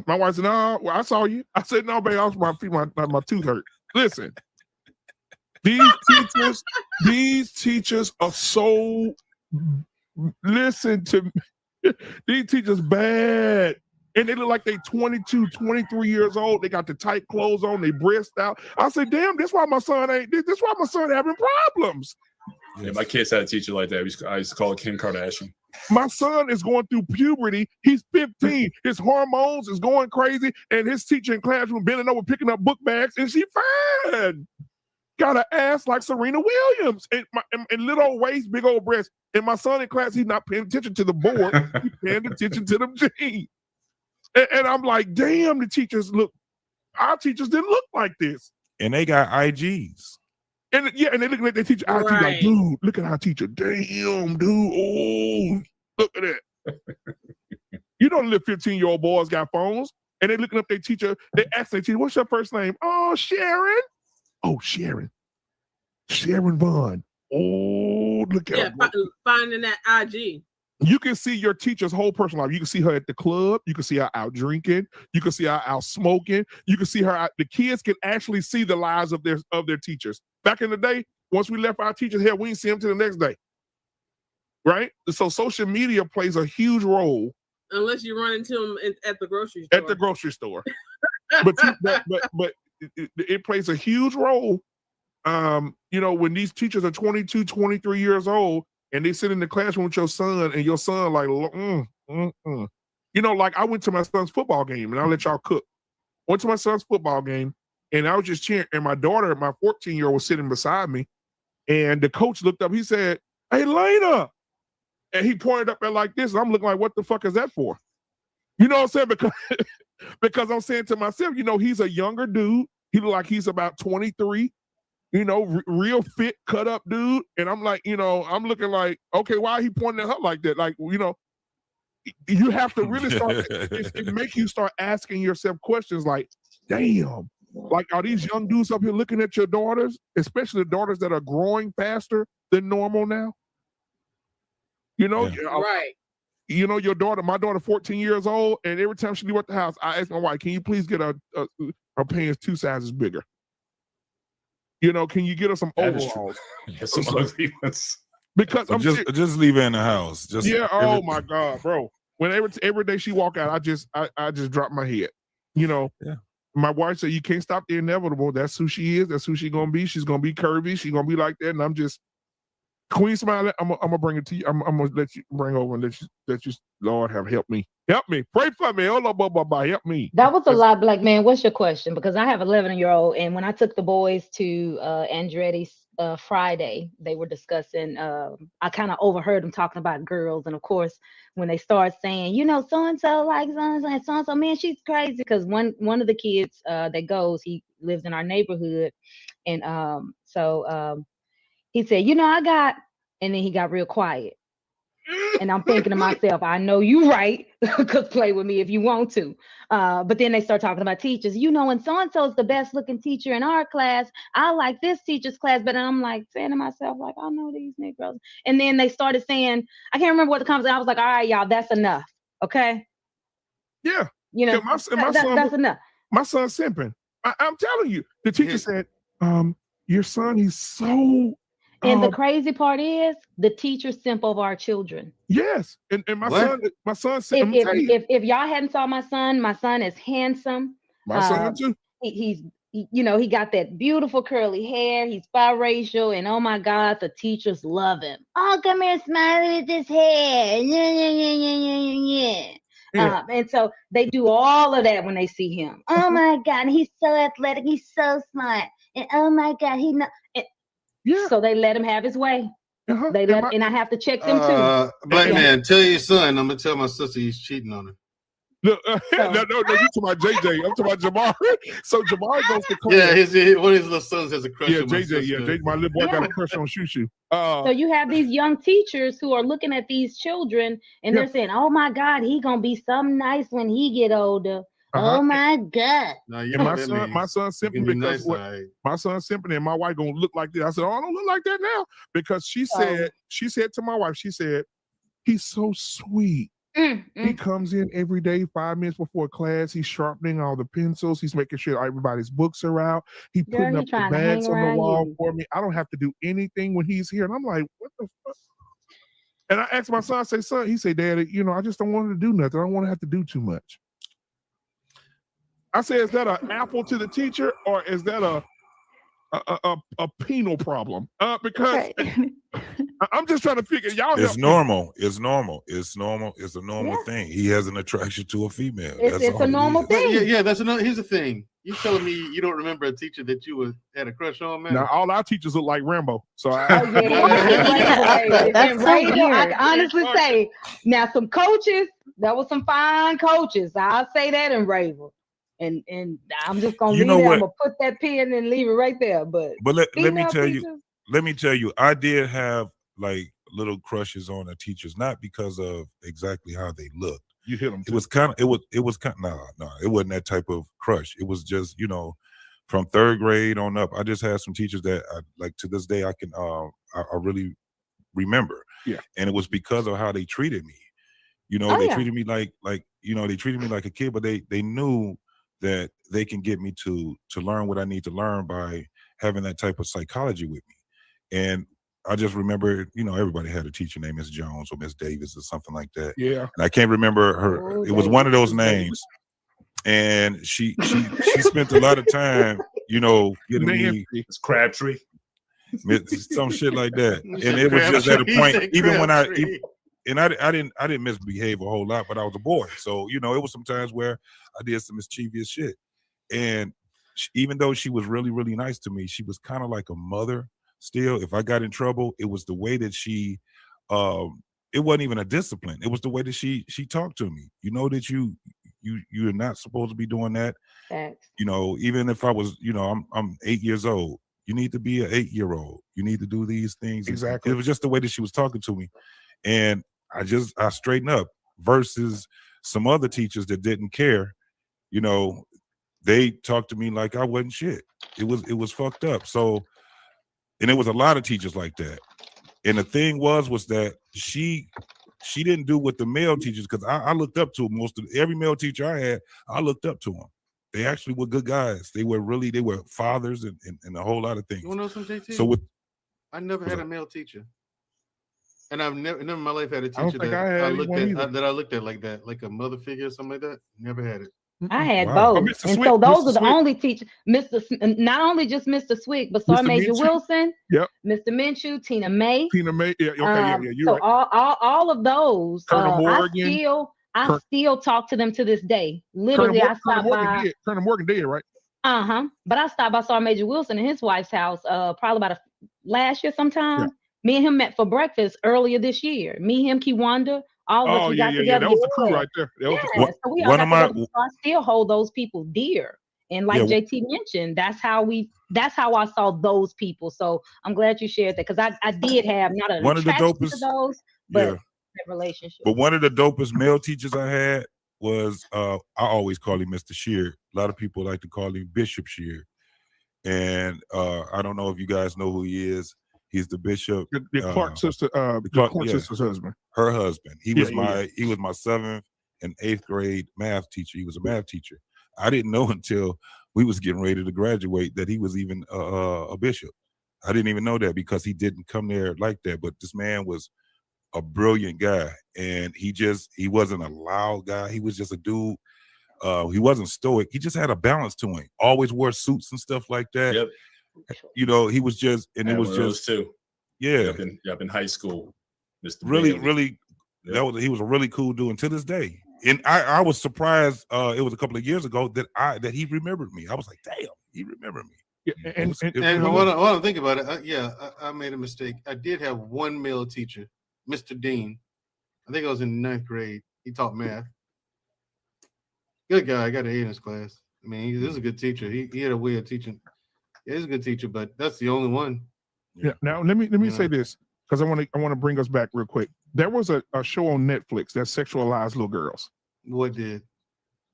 my wife said, no, well, I saw you. I said, no, baby, I was my tooth hurt. Listen, these teachers are so, listen to me. These teachers bad. And they look like they 22, 23 years old. They got the tight clothes on, they breast out. I said, damn, this why my son having problems. Yeah, my kids had a teacher like that. I used to call it Kim Kardashian. My son is going through puberty. He's 15. His hormones is going crazy. And his teacher in classroom bending over, picking up book bags, and she fine. Got an ass like Serena Williams. And little old waist, big old breasts. And my son in class, he's not paying attention to the board. He's paying attention to them jeans. And I'm like, damn, our teachers didn't look like this. And they got IGs. And they looking at their teacher, IG, like, dude, look at our teacher. Damn, dude. Oh, look at that. You know, the little 15-year-old boys got phones, and they looking up their teacher. They ask their teacher, what's your first name? Oh, Sharon. Oh, Sharon. Sharon Vaughn. Oh, look at her. Finding that IG. You can see your teacher's whole personal life. You can see her at the club. You can see her out drinking. You can see her out smoking. You can see her out. The kids can actually see the lives of their teachers. Back in the day, once we left our teachers here, we didn't see them till the next day. Right? So social media plays a huge role. Unless you run into them at the grocery store. At the grocery store. but it plays a huge role. When these teachers are 22, 23 years old, and they sit in the classroom with your son, and your son like, like I went to my son's football game, and I'll let y'all cook. Went to my son's football game, and I was just cheering, and my daughter, my 14-year-old, was sitting beside me, and the coach looked up. He said, "Hey, Lena," and he pointed up at like this, and I'm looking like, "What the fuck is that for?" You know what I'm saying? Because I'm saying to myself, he's a younger dude. He look like he's about 23. Real fit, cut up dude. And I'm like, I'm looking like, okay, why he pointing at her like that? Like, you have to really start, it make you start asking yourself questions like, damn, like, are these young dudes up here looking at your daughters, especially the daughters that are growing faster than normal now? You know, Yeah. Right. you know, my daughter, 14 years old, and every time she leave at the house, I ask my wife, can you please get her pants 2 sizes bigger? You know, can you get her some That is true. overalls? Yeah, some ugly ones. Because Or I'm just leave her in the house. Just yeah. Oh my God, bro. When every day she walk out, I just drop my head. You know. Yeah. My wife said, you can't stop the inevitable. That's who she is. That's who she's gonna be. She's gonna be curvy. She's gonna be like that. And I'm just Queen Smiley. I'm gonna bring it to you. I'm gonna let you bring over and let you. Lord have help me. Help me. Pray for me. Oh, blah, help me. That was a lot, Black man. What's your question? Because I have 11-year-old, and when I took the boys to Andretti's Friday, they were discussing. I kind of overheard them talking about girls, and of course, when they start saying, you know, so and so like so and so, man, she's crazy. Because one of the kids that goes, he lives in our neighborhood, and he said, you know, and then he got real quiet. And I'm thinking to myself, I know you right, because play with me if you want to. But then they start talking about teachers. You know, and so-and-so is the best looking teacher in our class. I like this teacher's class. But I'm like saying to myself, like, I know these Negroes. And then they started saying, I can't remember what the conversation. I was like, all right, y'all, that's enough. Okay. Yeah. You know, my son, that's enough. My son's simping. I'm telling you. The teacher said, your son, he's so. And the crazy part is the teachers simp over our children. Yes, and my What? son. If y'all hadn't saw my son is handsome. My son too. He got that beautiful curly hair. He's biracial, and oh my God, the teachers love him. Oh, come here, Smiley, with this hair. Yeah. And so they do all of that when they see him. Oh my God, he's so athletic. He's so smart. And oh my God, yeah. So they let him have his way. And I have to check them too. Black man, tell your son. I'm gonna tell my sister he's cheating on her. No, you talking about JJ. I'm talking about Jamar. So Jamar goes to class. Yeah, one of his little sons has a crush on my JJ. sister. Yeah, JJ, my little boy got a crush on Shushu. So you have these young teachers who are looking at these children and they're saying, "Oh my God, he gonna be something nice when he get older." Oh my God! My son's simping because my son's simping, and my wife gonna look like this. I said, "Oh, I don't look like that now," because she said to my wife, she said, "He's so sweet. He comes in every day, 5 minutes before class. He's sharpening all the pencils. He's making sure everybody's books are out. He's putting up the bags on the wall for me. I don't have to do anything when he's here." And I'm like, "What the fuck?" And I asked my son, I say, "Son," he said, "Daddy, I just don't want to do nothing. I don't want to have to do too much." I say, is that an apple to the teacher, or is that a penal problem? Because I'm just trying to figure. Y'all, it's normal. It's normal. It's normal. It's a normal thing. He has an attraction to a female. It's a normal thing. Yeah, that's another. Here's the thing. You telling me you don't remember a teacher that you had a crush on, man? Now all our teachers look like Rambo. So that's so weird. I can honestly say, now some coaches, that was some fine coaches. I'll say that in Ravel. And I'm just gonna leave it. I'm gonna put that pin and leave it right there. But let me tell you, I did have like little crushes on the teachers, not because of exactly how they looked. You hit them. It was kind of no, it wasn't that type of crush. It was just, from 3rd grade on up. I just had some teachers that I, like to this day I can I really remember. Yeah. And it was because of how they treated me. They treated me like they treated me like a kid, but they knew that they can get me to learn what I need to learn by having that type of psychology with me. And I just remember, everybody had a teacher named Miss Jones or Miss Davis or something like that. Yeah. And I can't remember her. It was one of those names. And she spent a lot of time, getting me. It's Crabtree. Some shit like that. And it was just at a point, even when I didn't misbehave a whole lot, but I was a boy. So, it was some times where I did some mischievous shit. And even though she was really, really nice to me, she was kind of like a mother still. If I got in trouble, it was the way that she, it wasn't even a discipline. It was the way that she talked to me. That you're not supposed to be doing that. Thanks. Even if I was, I'm 8 years old. You need to be an 8-year-old. You need to do these things. Exactly. It was just the way that she was talking to me. And I straightened up versus some other teachers that didn't care. They talked to me like I wasn't shit. It was fucked up. So, and there was a lot of teachers like that. And the thing was that she didn't do what the male teachers, because I looked up to every male teacher I had. I looked up to them. They actually were good guys. They were fathers and a whole lot of things. You want to know something, JT? So I never had a male teacher, and I've never in my life had a I don't teacher think that I I had looked one at either. that I looked at like that, like a mother figure or something like that. Never had it. I had Wow. both. Mr. And Swick, so those Mr. are the Swick. only teachers, not only just Mr. Swick, but Sergeant Mr. Major Minshew. Wilson, Yep. Mr. Minshew, Tina May. Tina May. Yeah. Okay. Yeah. You're So right. all of those, Colonel Morgan. I still talk to them to this day. Colonel Literally, I Colonel stopped Morgan by. did. Colonel Morgan did, right? But I stopped by Sergeant Major Wilson and his wife's house probably about last year sometime. Yeah. Me and him met for breakfast earlier this year. Me, him, Kiwanda, all of us, we got together. That was the crew right there. That was the crew. So we all got together. So I still hold those people dear. And like JT mentioned, that's how I saw those people. So I'm glad you shared that, because I did have not an attraction to those, but that relationship. But one of the dopest male teachers I had was I always call him Mr. Shear. A lot of people like to call him Bishop Shear. And I don't know if you guys know who he is. He's the bishop. The Clark sister, the Clark sister's husband. Her husband. He was my 7th and 8th grade math teacher. He was a math teacher. I didn't know until we was getting ready to graduate that he was even a bishop. I didn't even know that because he didn't come there like that. But this man was a brilliant guy, and he wasn't a loud guy. He was just a dude. He wasn't stoic. He just had a balance to him. Always wore suits and stuff like that. Yep. You know, he was just, and it was just too. Yeah. Up in high school. Mr. Really, Bailey. really, he was a really cool dude. And to this day, and I was surprised. It was a couple of years ago that he remembered me. I was like, damn, he remembered me. Yeah, And when I think about it, I made a mistake. I did have one male teacher, Mr. Dean. I think I was in 9th grade. He taught math. Good guy. I got an A in his class. I mean, he was a good teacher. He had a way of teaching. Yeah, he's a good teacher, but that's the only one. Yeah. Now let me say this, because I want to bring us back real quick. There was a show on Netflix that sexualized little girls. What did?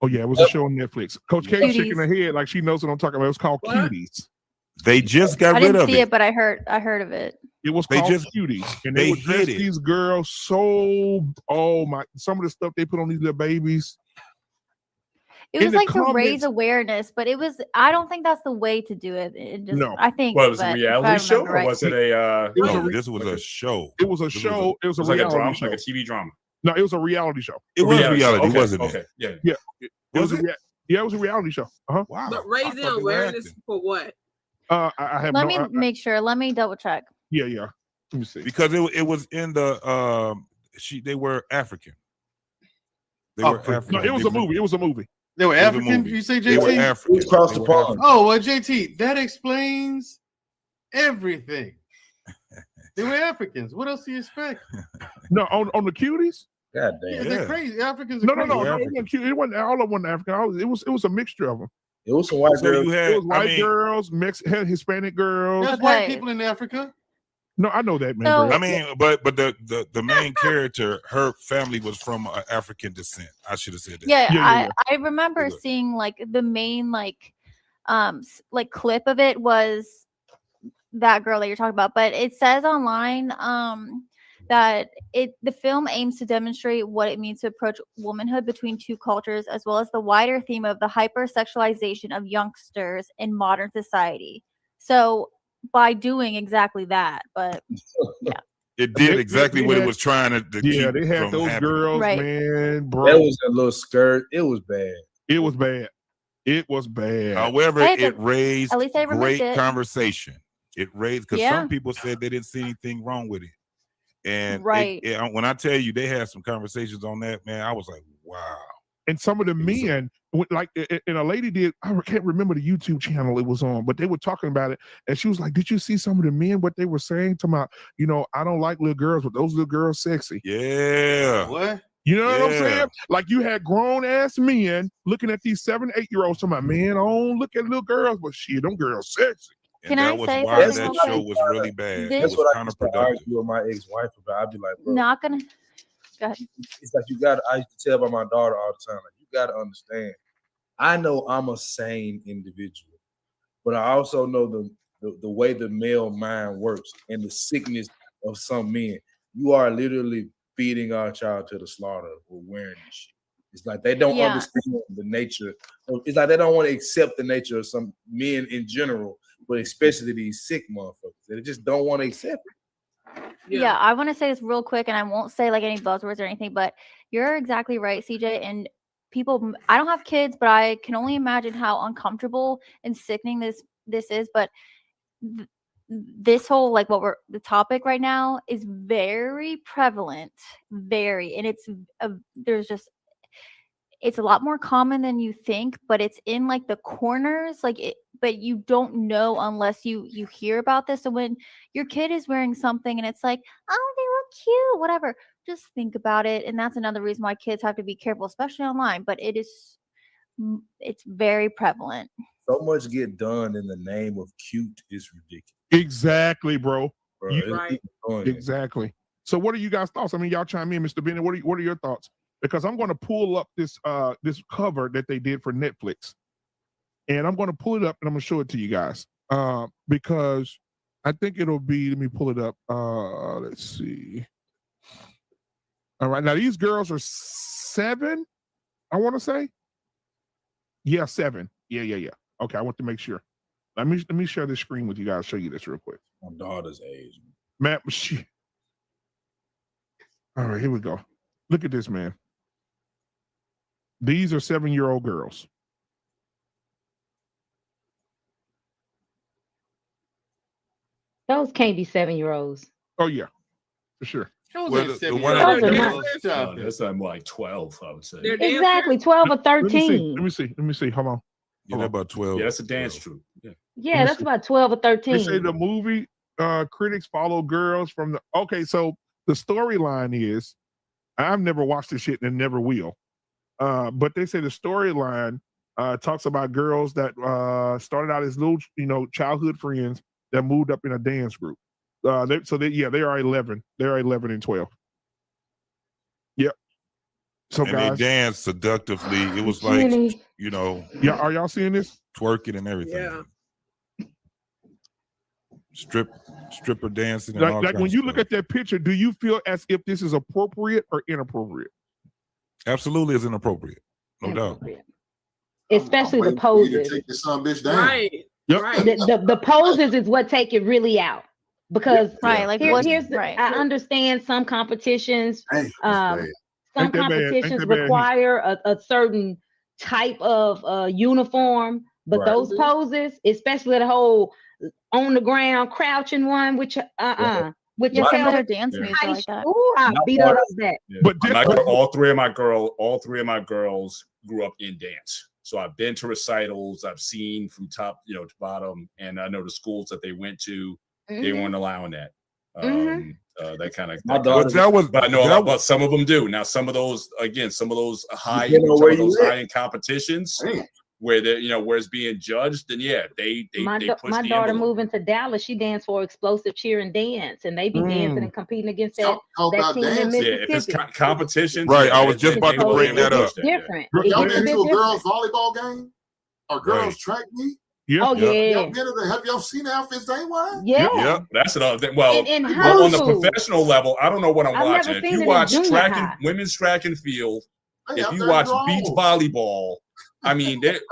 Oh yeah, it was a show on Netflix. Coach K shaking her head like she knows what I'm talking about. It was called Cuties. They just got I rid didn't of see it. it, but I heard of it. It was They called just- Cuties, and they they would dress hid it. these girls so. Oh my! Some of the stuff they put on these little babies. It In was the like to raise comments- awareness, but I don't think that's the way to do it. It just, No. I think. What was it, but a if I reality show, remember or right. was it a? It was No, a- this was a show. It was a This was show. It was a It was like a reality drama, show. like a TV drama. No, it was a reality show. It was Reality show. reality, Okay, wasn't okay, it? yeah. Yeah, it was Was a it was a reality show. Wow. But I raising thought they were awareness acting. for what? I have Let no. me make sure. Let me double check. Yeah. Let me see. Because it was in the they were African. They were African. No, it was a movie. It was a movie. They were It was a African? movie. You say, They were JT? African. It was across They the were pond. African. Oh, well, JT, that explains everything. They were Africans. What else do you expect? No, on the Cuties. God Yeah, damn. they're Yeah. crazy. Africans are No, crazy. it African. wasn't cute. It wasn't all of them African. It was a mixture of them. It was some white So girls. you It had, was white I mean, girls, Hispanic girls. There's white Okay. people in Africa. No, I know that, man. So- Greg. I mean, but the main character, her family was from African descent. I should have said that. Yeah, Yeah. I remember Yeah. seeing like the main like clip of it was that girl that you're talking about, but it says online that the film aims to demonstrate what it means to approach womanhood between two cultures, as well as the wider theme of the hypersexualization of youngsters in modern society. So by doing exactly that, but It did They- exactly they what it had- was trying to Yeah, keep they had from those happening. girls, Right. man, bro. That was a little skirt. It was bad. It was bad. It was bad. However, Hey, it but raised at least they removed great it. conversation. It raised because Yeah. some people said they didn't see anything wrong with it, and Right. when I tell you they had some conversations on that, man, I was like, wow. And some of the men, like, and a lady did, I can't remember the YouTube channel it was on, but they were talking about it. And she was like, did you see some of the men, what they were saying to my, I don't like little girls, but those little girls sexy. Yeah. What? You know what I'm Yeah. saying? Like you had grown ass men looking at these 7, 8-year-olds talking about, man, I don't look at little girls, but shit, them girls sexy. And Can that I was say why something that real show quick? was really bad. This- It That's was what I used to counterproductive. argue with my ex-wife about. I'd be like, bro, not gonna go ahead. it's like I used to tell by my daughter all the time, like, you got to understand. I know I'm a sane individual, but I also know the way the male mind works and the sickness of some men. You are literally feeding our child to the slaughter with wearing this shit. It's like they don't understand the nature. It's like they don't want to accept the nature of some men in general, but especially these sick motherfuckers. They just don't want to accept it. Yeah, I want to say this real quick, and I won't say like any buzzwords or anything, but you're exactly right, CJ. And people, I don't have kids, but I can only imagine how uncomfortable and sickening this is. But this whole like the topic right now is very prevalent, and it's a lot more common than you think, but it's in like the corners, but you don't know unless you hear about this. So when your kid is wearing something and it's like, oh, they look cute, whatever, just think about it. And that's another reason why kids have to be careful, especially online. But it's very prevalent. So much get done in the name of cute is ridiculous. Exactly, bro. Right. Exactly. So what are you guys' thoughts? I mean, y'all chime in, Mr. Bennett. What are your thoughts? Because I'm going to pull up this cover that they did for Netflix, and I'm going to pull it up and I'm going to show it to you guys because I think it'll be. Let me pull it up. Let's see. All right, now these girls are 7. I want to say. Yeah, 7. Yeah. Okay, I want to make sure. Let me share this screen with you guys. Show you this real quick. My daughter's age. Man, all right, here we go. Look at this, man. These are 7-year-old girls. Those can't be 7-year-olds. Oh yeah, for sure. Well, the one That's like 12, I would say. Exactly, 12 or 13. Let me see. Hold on. Yeah, about 12. Yeah, that's a dance troupe. Yeah, that's about 12 or 13. They say the movie critics follow girls from the. Okay, so the storyline is, I've never watched this shit and never will. But they say the storyline talks about girls that started out as little, childhood friends that moved up in a dance group. They are 11. They are 11 and 12. Yep. So and guys, they danced seductively. It was like, Yeah, are y'all seeing this? Twerking and everything. Yeah. Stripper dancing. And all Like when kinds you of look stuff. at that picture, do you feel as if this is appropriate or inappropriate? Absolutely is inappropriate. No doubt. Especially the I'm waiting for you to poses. take this son bitch down. Right. Yep. Right. The poses is what take it really out. Because Right, I understand some competitions. Hey, Some Ain't that bad? competitions Ain't that bad? require a certain type of uniform, but Right. those poses, especially the whole on the ground crouching one, which with Yeah, your some of tail, their dance moves are like that. ooh, I beat her up that. Yeah. But all three of my girls grew up in dance. So I've been to recitals. I've seen from top, to bottom, and I know the schools that they went to. They weren't allowing that. That kind of. But I know about some of them do. Now, some of those high-end competitions where where it's being judged, then they My push the daughter envelope. moving to Dallas, she danced for explosive cheer and dance, and they be dancing and competing against that team in Mississippi. Yeah, if it's competition, right? I was just about to bring that up. It's different. Y'all It's been to a different. girls volleyball game or girls track meet? Yeah. Oh yeah. Have y'all seen the outfits they wear? Yeah. Yep. That's another thing. Well, In on the high school. professional level, I don't know what I'm I've watching. never If seen you it in watch junior high. women's track and field, They if out you there watch drawing. beach volleyball, I mean, it's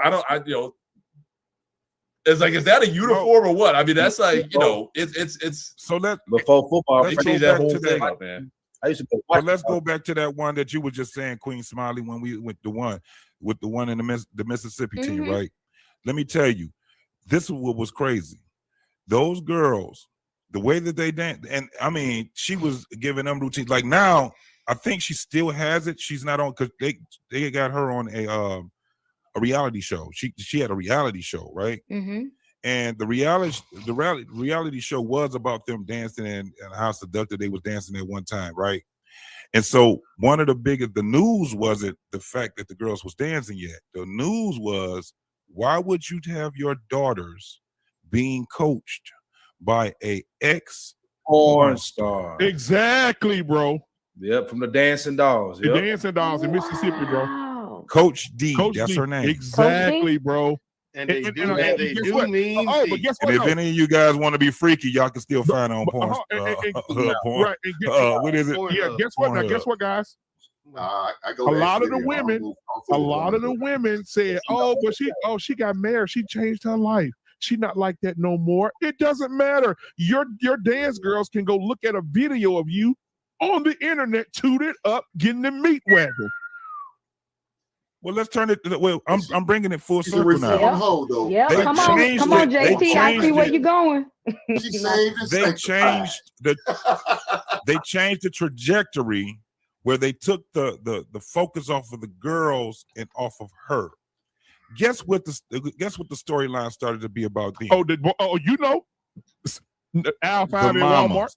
like, is that a uniform or what? I mean, that's like, it's So before football. let's change go that back whole to thing that. up, man. I used to go. But let's go back to that one that you were just saying, Queen Smiley, when we went the one in the Mississippi team, right? Let me tell you, this is what was crazy. Those girls, the way that they danced, and I mean, she was giving them routines. Like now, I think she still has it. She's not on because they got her on a reality show. She had a reality show, right? And the reality show was about them dancing and how seductive they was dancing at one time, right? And so the news wasn't the fact that the girls was dancing yet. The news was, why would you have your daughters being coached by a porn star? Exactly, bro. Yep, from the Dancing Dolls. The Yep. Dancing Dolls in Mississippi, bro. Coach D, that's D. her name. Exactly, bro. And they do guess what? mean Oh, but feet. guess And what? if any of you guys want to be freaky, y'all can still find it on porn. Right. And What is it? Yeah, guess what? Now, guess what, guys? I go A to lot of the Xvideo. women, a lot of the women said, "Oh, but she got married. She changed her life. She not like that no more." It doesn't matter. Your dance girls can go look at a video of you on the internet, tooted up, getting the meat wagon. Well, let's turn it. Well, I'm bringing it full She's a circle now. reformed hoe, though. Yeah, They come on, changed come on, it. They JT. I see changed where it. you're going. She saved and They sanctified. changed the trajectory where they took the focus off of the girls and off of her. Guess what the storyline started to be about then? You know, Al The 5 in Walmart. mamas.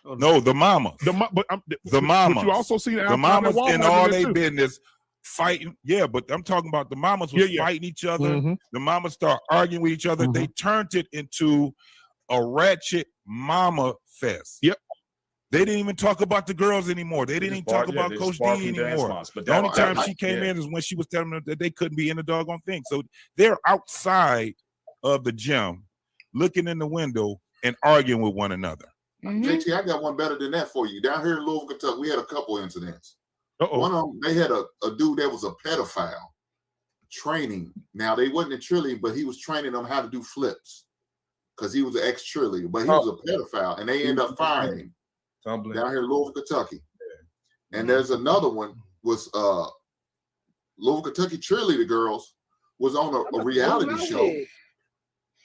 No, the mamas. The mamas. But you also see The Al 5 mamas in Walmart in all there their too. business fighting. Yeah, but I'm talking about the mamas was fighting each other. Mhm. The mamas start arguing with each other. They turned it into a ratchet mama fest. Yep. They didn't even talk about the girls anymore. They didn't even talk about Coach D anymore. But The only time she came in is when she was telling them that they couldn't be in the doggone thing. So they're outside of the gym, looking in the window and arguing with one another. JT, I got one better than that for you. Down here in Louisville, Kentucky, we had a couple incidents. Uh-oh. One of them, they had a dude that was a pedophile training. Now, they wasn't in cheerleading, but he was training them how to do flips because he was an ex-cheerleader, but he was a pedophile, and they ended up firing him down here in Louisville, Kentucky. And there's another one was Louisville, Kentucky cheerleader girls was on a reality show.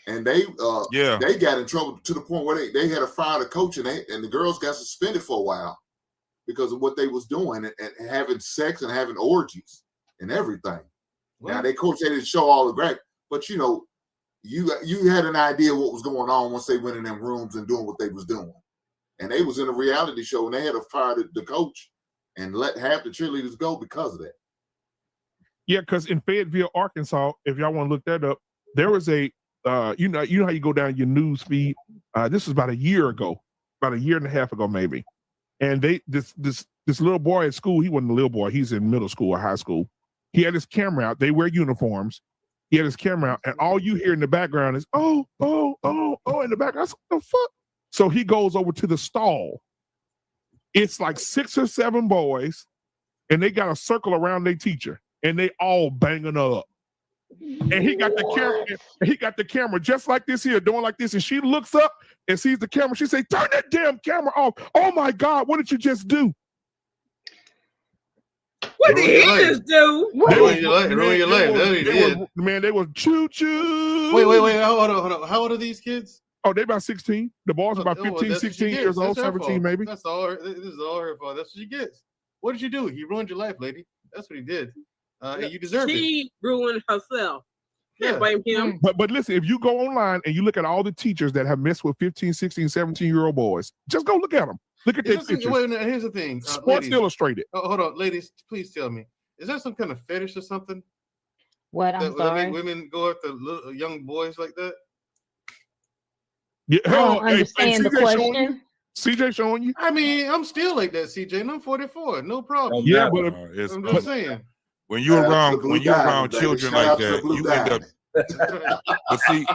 And they got in trouble to the point where they had to fire the coach, and the girls got suspended for a while because of what they was doing and having sex and having orgies and everything. What? Now they didn't show all the great, but you know, you had an idea what was going on once they went in them rooms and doing what they was doing. And they was in a reality show, and they had to fire the coach and let half the cheerleaders go because of that. Yeah, because in Fayetteville, Arkansas, if y'all want to look that up, there was a you know how you go down your news feed. This was about a year ago, about a year and a half ago, maybe. And this little boy at school, he wasn't a little boy, he's in middle school or high school. He had his camera out. They wear uniforms. He had his camera out, and all you hear in the background is oh in the background. I said, what the fuck? So he goes over to the stall. It's like 6 or 7 boys, and they got a circle around their teacher, and they all banging her up. And he got the camera just like this here, doing like this. And she looks up and sees the camera. She say, "Turn that damn camera off." Oh my God, what did you just do? What did he just do? Ruin your life. That's what he did. Man, they was choo-choo. Wait. Hold on. How old are these kids? Oh, they about 16. The boys about 15, 16 years old, 17 maybe. That's all. This is all her fault. That's what she gets. What did you do? He ruined your life, lady. That's what he did. And you deserve it. She ruined herself. Can't blame him. But listen, if you go online and you look at all the teachers that have messed with 15, 16, 17-year-old boys, just go look at them. Look at their pictures. Here's the thing. Sports ladies, Illustrated. hold on, ladies, please tell me. Is that some kind of fetish or something? What? I'm that sorry. make women go after little young boys like that? Yeah, I don't understand the question. CJ showing you? I mean, I'm still like that, CJ, and I'm 44. No problem. Yeah, but I'm just saying. When you're around children like that, you end up. But see,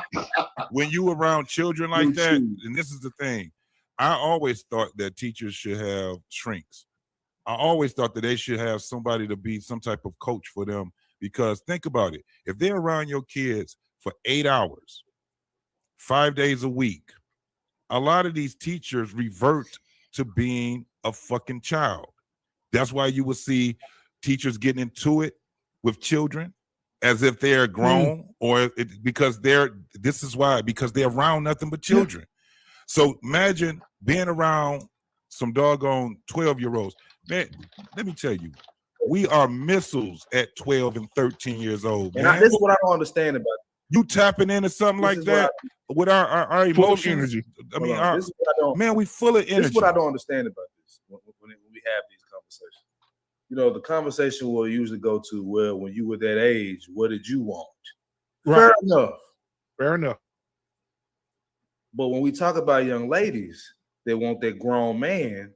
when you around children like that, and this is the thing, I always thought that teachers should have shrinks. I always thought that they should have somebody to be some type of coach for them, because think about it. If they're around your kids for 8 hours, 5 days a week, a lot of these teachers revert to being a fucking child. That's why you will see teachers getting into it with children as if they're grown, because they're around nothing but children. So imagine being around some doggone 12-year-olds. Man, let me tell you, we are missiles at 12 and 13 years old. And man. this is what I don't understand about you tapping into something like that with our emotions. Energy. I mean, we full of energy. This is what I don't understand about this when we have these conversations. You know, the conversation will usually go to, well, when you were that age, what did you want? Right. Fair enough. But when we talk about young ladies that want that grown man,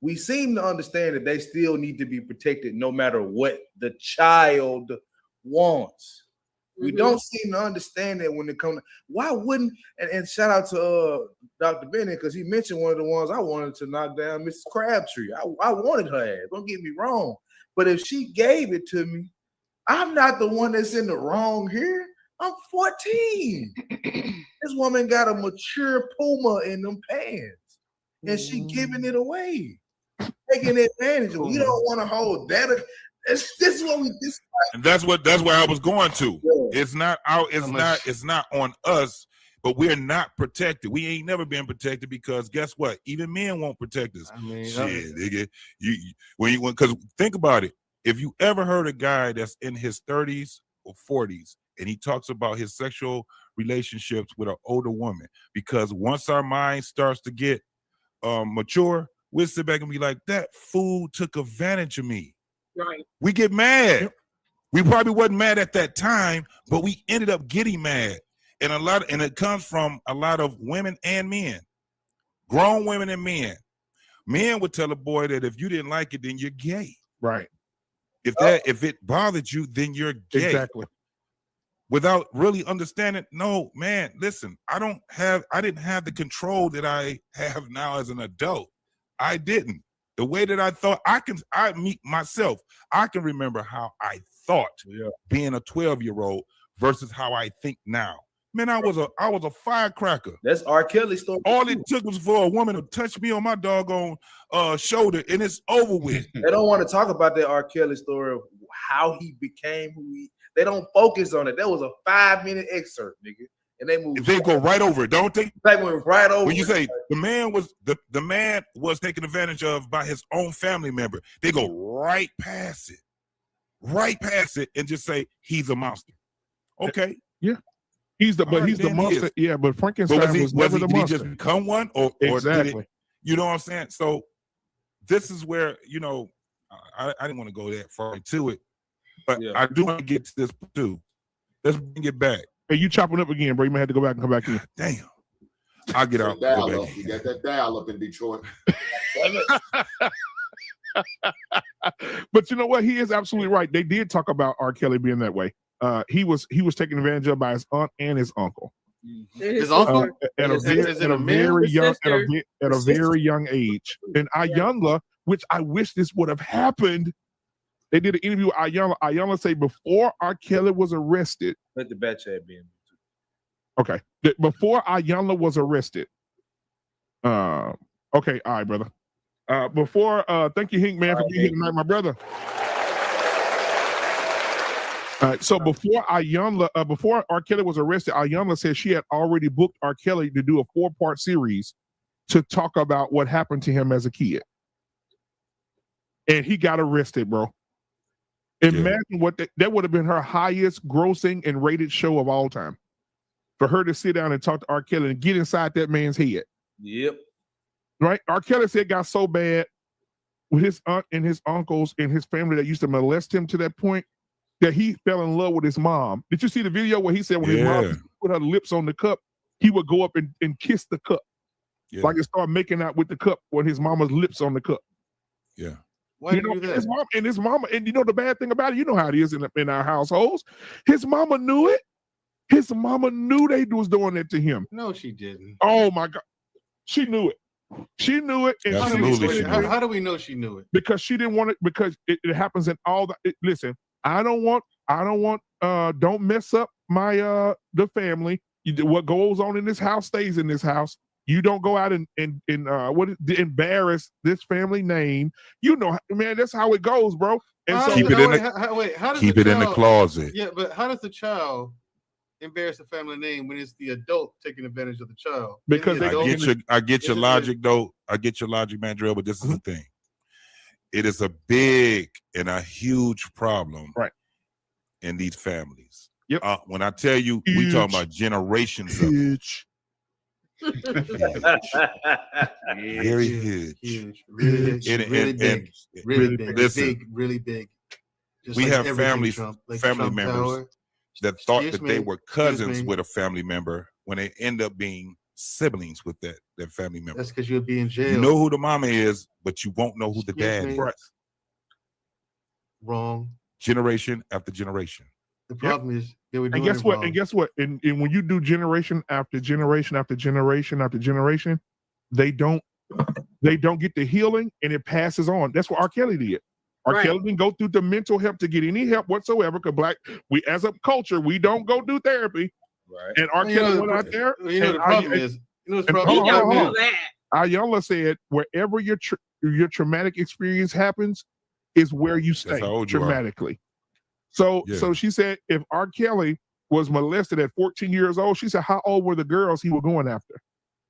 we seem to understand that they still need to be protected no matter what the child wants. We don't seem to understand that when it comes. Why wouldn't? And shout out to Dr. Bennett because he mentioned one of the ones I wanted to knock down, Mrs. Crabtree. I wanted her ass. Don't get me wrong, but if she gave it to me, I'm not the one that's in the wrong here. I'm 14. This woman got a mature Puma in them pants, and she giving it away, taking advantage of. We don't want to hold that. This is what we. And that's where I was going to. Yeah. It's not on us, but we're not protected. We ain't never been protected because guess what? Even men won't protect us. I mean, Shit, nigga. Because think about it. If you ever heard a guy that's in his 30s or 40s and he talks about his sexual relationships with an older woman, because once our mind starts to get mature, we'll sit back and be like, that fool took advantage of me. Right. We get mad. We probably wasn't mad at that time, but we ended up getting mad. And it comes from a lot of women and men, grown women and men. Men would tell a boy that if you didn't like it, then you're gay. Right. If it bothered you, then you're gay. Exactly. Without really understanding, no, man, listen, I didn't have the control that I have now as an adult. I didn't. The way that I thought, I can remember how I thought being a 12-year-old versus how I think now. Man, I was a firecracker. That's R. Kelly's story. All it took was for a woman to touch me on my doggone shoulder, and it's over with. They don't want to talk about that R. Kelly story of how he became who he. They don't focus on it. That was a 5-minute excerpt, nigga, and they move. They go right over it, don't they? They went right over. When you say the man was taken advantage of by his own family member, they go right past it, and just say he's a monster. Okay. Yeah. He's the monster. Yeah, but Frankenstein was never the monster. Did he just become one, or exactly? You know what I'm saying? So this is where I didn't want to go that far into it, but I do want to get to this too. Let's bring it back. Hey, you chopping up again, bro? You may have to go back and come back in. Damn. I'll get out. Go back in. You got that dial up in Detroit. But you know what? He is absolutely right. They did talk about R. Kelly being that way. He was taken advantage of by his aunt and his uncle. His uncle at a very young age. And Iyanla, which I wish this would have happened. They did an interview with Iyanla. Iyanla say before R. Kelly was arrested. Let the bat chat be in. Okay. Before Iyanla was arrested. Okay, all right, brother. Thank you, Hink, man, for being here tonight, my brother. So before R. Kelly was arrested, Iyanla said she had already booked R. Kelly to do a 4-part series to talk about what happened to him as a kid. And he got arrested, bro. Imagine what that would have been her highest grossing and rated show of all time. For her to sit down and talk to R. Kelly and get inside that man's head. Yep. Right? R. Kelly said it got so bad with his aunt and his uncles and his family that used to molest him to that point that he fell in love with his mom. Did you see the video where he said when his mom put her lips on the cup, he would go up and kiss the cup? Yeah. Like it started making out with the cup when his mama's lips on the cup. Yeah. Why do you do that? His mama, and you know the bad thing about it, you know how it is in our households. His mama knew it. His mama knew they was doing it to him. No, she didn't. Oh my God. She knew it. She knew it. And absolutely. How do we know she knew it? Because she didn't want it, because it happens in all the listen, don't mess up my the family. What goes on in this house stays in this house. You don't go out and embarrass this family name. You know, man, that's how it goes, bro. And so keep it in the closet. Yeah, but how does the child embarrass the family name when it's the adult taking advantage of the child? Because I get your logic, though. I get your logic, Mandrell, but this is the thing. It is a big and a huge problem, right, in these families. Yep. When I tell you, we talking about generations of very huge, really big, really big. Just we like have everything family members power. that thought that they were cousins with a family member when they end up being siblings with that family member. That's because you'll be in jail. You know who the mama is, but you won't know who the dad is. Wrong. Generation after generation. The problem is they were doing And guess it what? wrong. And guess what? And when you do generation after generation after generation after generation, they don't get the healing, and it passes on. That's what R. Kelly did. R. Right. Kelly didn't go through the mental help to get any help whatsoever. Because we as a culture, we don't go do therapy. Right. And R. Well, you Kelly know, went out there. You know and the problem is. You know the problem. hold on, hold on, hold on. that. Ayala said, wherever your traumatic experience happens, is where you stay how old you are. traumatically. So she said, if R. Kelly was molested at 14 years old, she said, how old were the girls he was going after?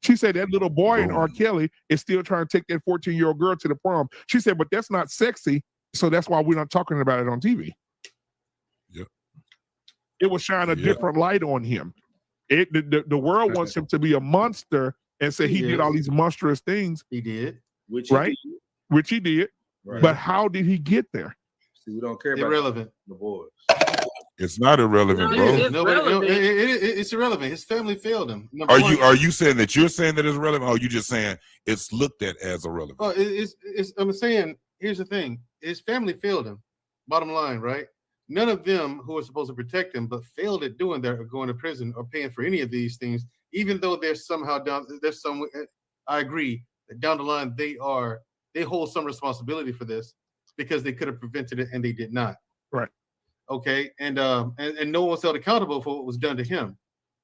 She said that little boy in R. Kelly is still trying to take that 14-year-old girl to the prom. She said, but that's not sexy, so that's why we're not talking about it on TV. Yep. It will shine a different light on him. The world wants him to be a monster and say he did all these monstrous things. He did. Which he did. Right. But how did he get there? See, we don't care about Irrelevant. the boys. It's not irrelevant, bro. It's irrelevant. His family failed him. Are you saying that you're saying that it's relevant, or are you just saying it's looked at as irrelevant? Oh, I'm saying, here's the thing. His family failed him. Bottom line, right? None of them who are supposed to protect him but failed at doing that are going to prison or paying for any of these things, even though there's some, I agree that down the line they hold some responsibility for this because they could have prevented it and they did not. Right. Okay. And no one's held accountable for what was done to him.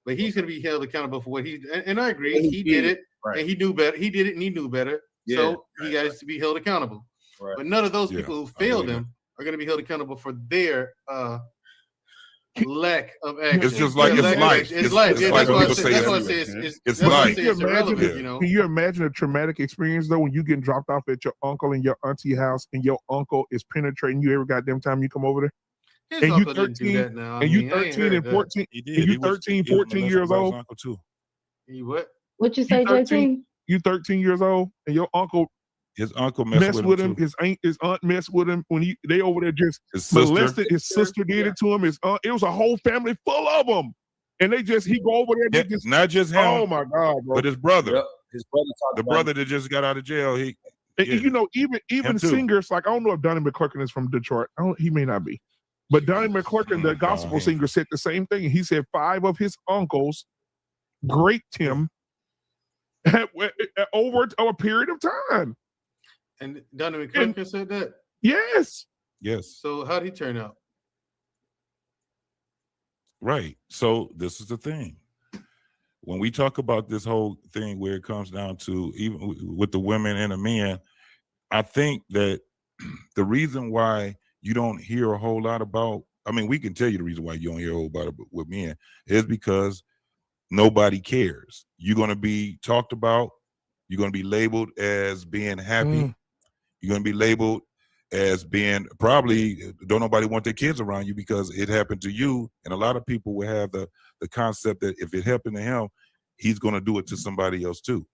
But he's going to be held accountable for what and I agree. He did it. Right. And he knew better. He did it and he knew better. Yeah, so he got to be held accountable. Right. But none of those people who failed him are going to be held accountable for their lack of action. It's just like it's life. It's life. It's like that's when why I people say say it's life. irrelevant, you know. Can you imagine a traumatic experience though when you getting dropped off at your uncle and your auntie house and your uncle is penetrating you every goddamn time you come over there? His and uncle you didn't do that now. and you 13 and 14, and you 13, 14 years old. Uncle too. You what? What you say, JT? You 13 years old and your uncle His uncle messed with him. His aunt messed with him when they over there just his molested. His sister did it to him. His aunt, it was a whole family full of them, and he go over there. Yeah, just, not just him. Oh my God, bro. But his brother. Yep. His brother. The brother that just got out of jail. You know, even singers like, I don't know if Donnie McClurkin is from Detroit. He may not be, but Donnie McClurkin, the gospel singer, said the same thing. He said 5 of his uncles raped him over a period of time. And Donnie McClurkin said that? Yes. So how'd he turn out? Right. So this is the thing. When we talk about this whole thing where it comes down to even with the women and the men, I think that the reason why you don't hear a whole lot about, I mean, we can tell you the reason why you don't hear a whole lot about with men is because nobody cares. You're going to be talked about. You're going to be labeled as being happy. You're going to be labeled as being probably don't nobody want their kids around you because it happened to you. And a lot of people will have the concept that if it happened to him, he's going to do it to somebody else too.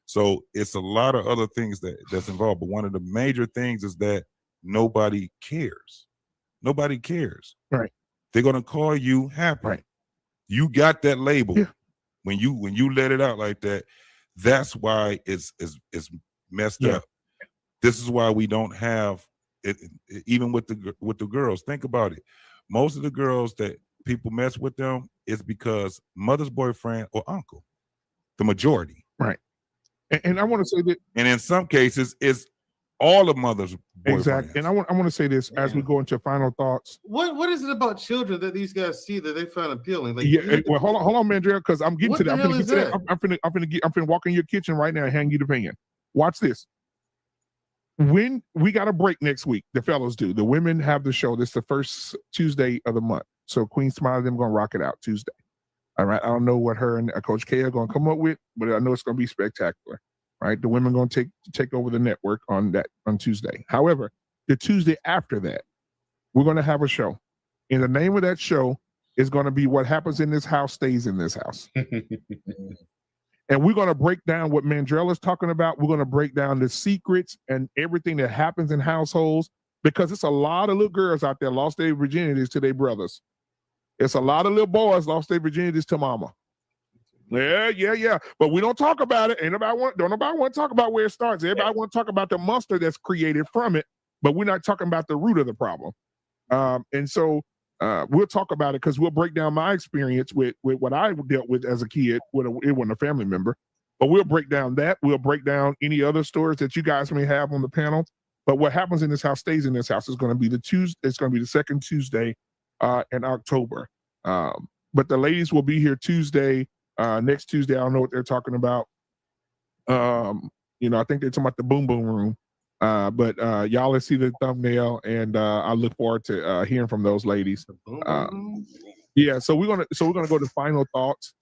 So it's a lot of other things that's involved. But one of the major things is that nobody cares. Nobody cares. Right. They're going to call you happy. Right. You got that label. Yeah. When you let it out like that, that's why it's messed up. This is why we don't have it, even with the girls. Think about it. Most of the girls that people mess with them is because mother's boyfriend or uncle. The majority. Right. And I want to say that. And in some cases, it's all of mother's boyfriends. Exactly. And I want to say this as we go into final thoughts. What is it about children that these guys see that they find appealing? Like, well, hold on, Mandriel, because I'm getting to that. I'm What the hell I'm finna walk in your kitchen right now and hand you the pan. Watch this. When we got a break next week, the fellows do. The women have the show. This is the first Tuesday of the month. So Queen Smiley, them gonna rock it out Tuesday. All right. I don't know what her and Coach K are gonna come up with, but I know it's gonna be spectacular. Right. The women gonna take over the network on Tuesday. However, the Tuesday after that, we're gonna have a show. And the name of that show is gonna be What Happens in This House Stays in This House. And we're going to break down what Mandrell is talking about. We're going to break down the secrets and everything that happens in households, because it's a lot of little girls out there lost their virginities to their brothers. It's a lot of little boys lost their virginities to mama. Yeah. But we don't talk about it. Don't nobody want to talk about where it starts. Everybody want to talk about the monster that's created from it, but we're not talking about the root of the problem. And so we'll talk about it because we'll break down my experience with what I dealt with as a kid. It wasn't a family member, but we'll break down that. We'll break down any other stories that you guys may have on the panel. But what happens in this house stays in this house. Is going to be the Tuesday. It's going to be the second Tuesday in October. But the ladies will be here Tuesday. Next Tuesday, I don't know what they're talking about. I think they're talking about the Boom Boom Room. But y'all let's see the thumbnail, and I look forward to hearing from those ladies. Yeah, so we're gonna go to final thoughts.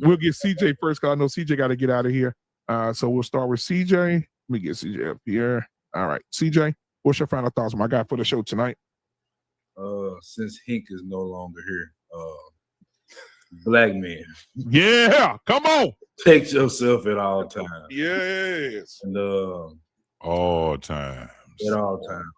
We'll get CJ first because I know CJ got to get out of here. So we'll start with CJ. Let me get CJ up here. All right, CJ, what's your final thoughts, my guy, for the show tonight? Since Hink is no longer here, black men. Yeah, come on. Take yourself at all times. Yes. And all times. At all times.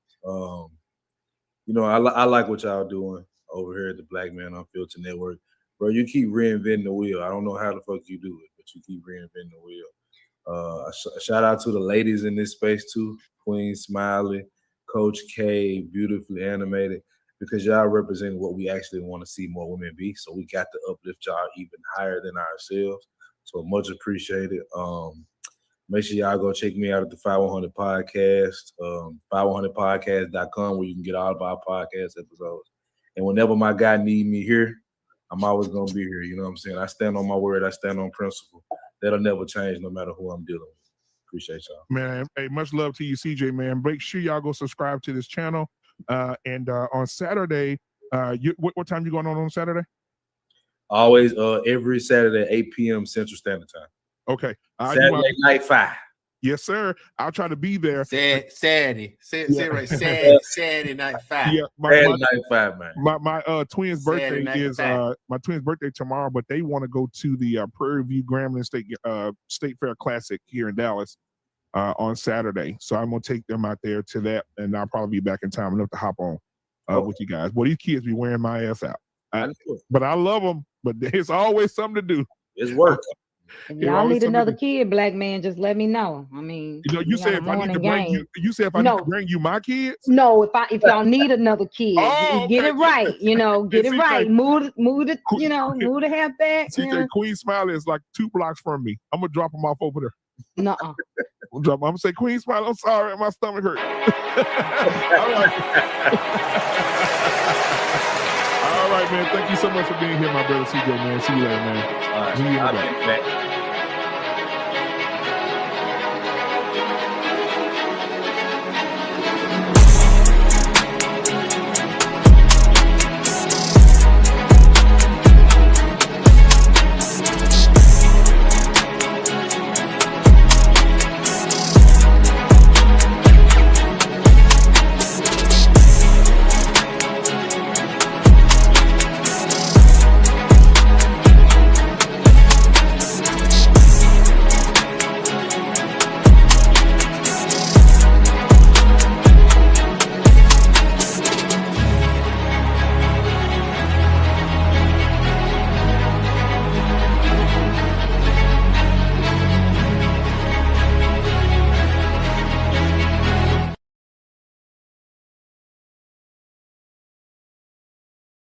I like what y'all doing over here at the Black Man Unfiltered Network. Bro, you keep reinventing the wheel. I don't know how the fuck you do it, but you keep reinventing the wheel. Shout out to the ladies in this space too. Queen Smiley, Coach K, beautifully animated, because y'all represent what we actually want to see more women be. So we got to uplift y'all even higher than ourselves. So much appreciated. Make sure y'all go check me out at the 5100 Podcast, 5100podcast.com, where you can get all of our podcast episodes. And whenever my guy need me here, I'm always going to be here. You know what I'm saying? I stand on my word. I stand on principle. That'll never change no matter who I'm dealing with. Appreciate y'all. Man, hey, much love to you, CJ, man. Make sure y'all go subscribe to this channel. And on Saturday, what time you going on Saturday? Always every Saturday, 8 p.m. Central Standard Time. Okay. Saturday night 5. Yes, sir. I'll try to be there. Saturday. Say Yeah. it right. Saturday night 5. Yeah, Saturday night 5, man. My twins' birthday Saturday night is 5. my twins' birthday tomorrow, but they want to go to the Prairie View Grambling State Fair Classic here in Dallas on Saturday. So I'm gonna take them out there to that, and I'll probably be back in time enough to hop on with you guys. Boy, these kids be wearing my ass out. But I love them. But it's always something to do. It's work. If y'all need another kid, black man, just let me know. I mean, you said if I need to bring you, need to bring you my kids. No, if y'all need another kid, Oh, get okay. it right. Get it CJ, right. Move the move the hair back. CJ, Queen Smiley is like 2 blocks from me. I'm gonna drop them off over there. Nuh-uh. I'm gonna say, Queen Smiley, I'm sorry, my stomach hurt. All right. All right, man. Thank you so much for being here, my brother CJ, man. See you later, man. All right. See you in the I'll back. be back.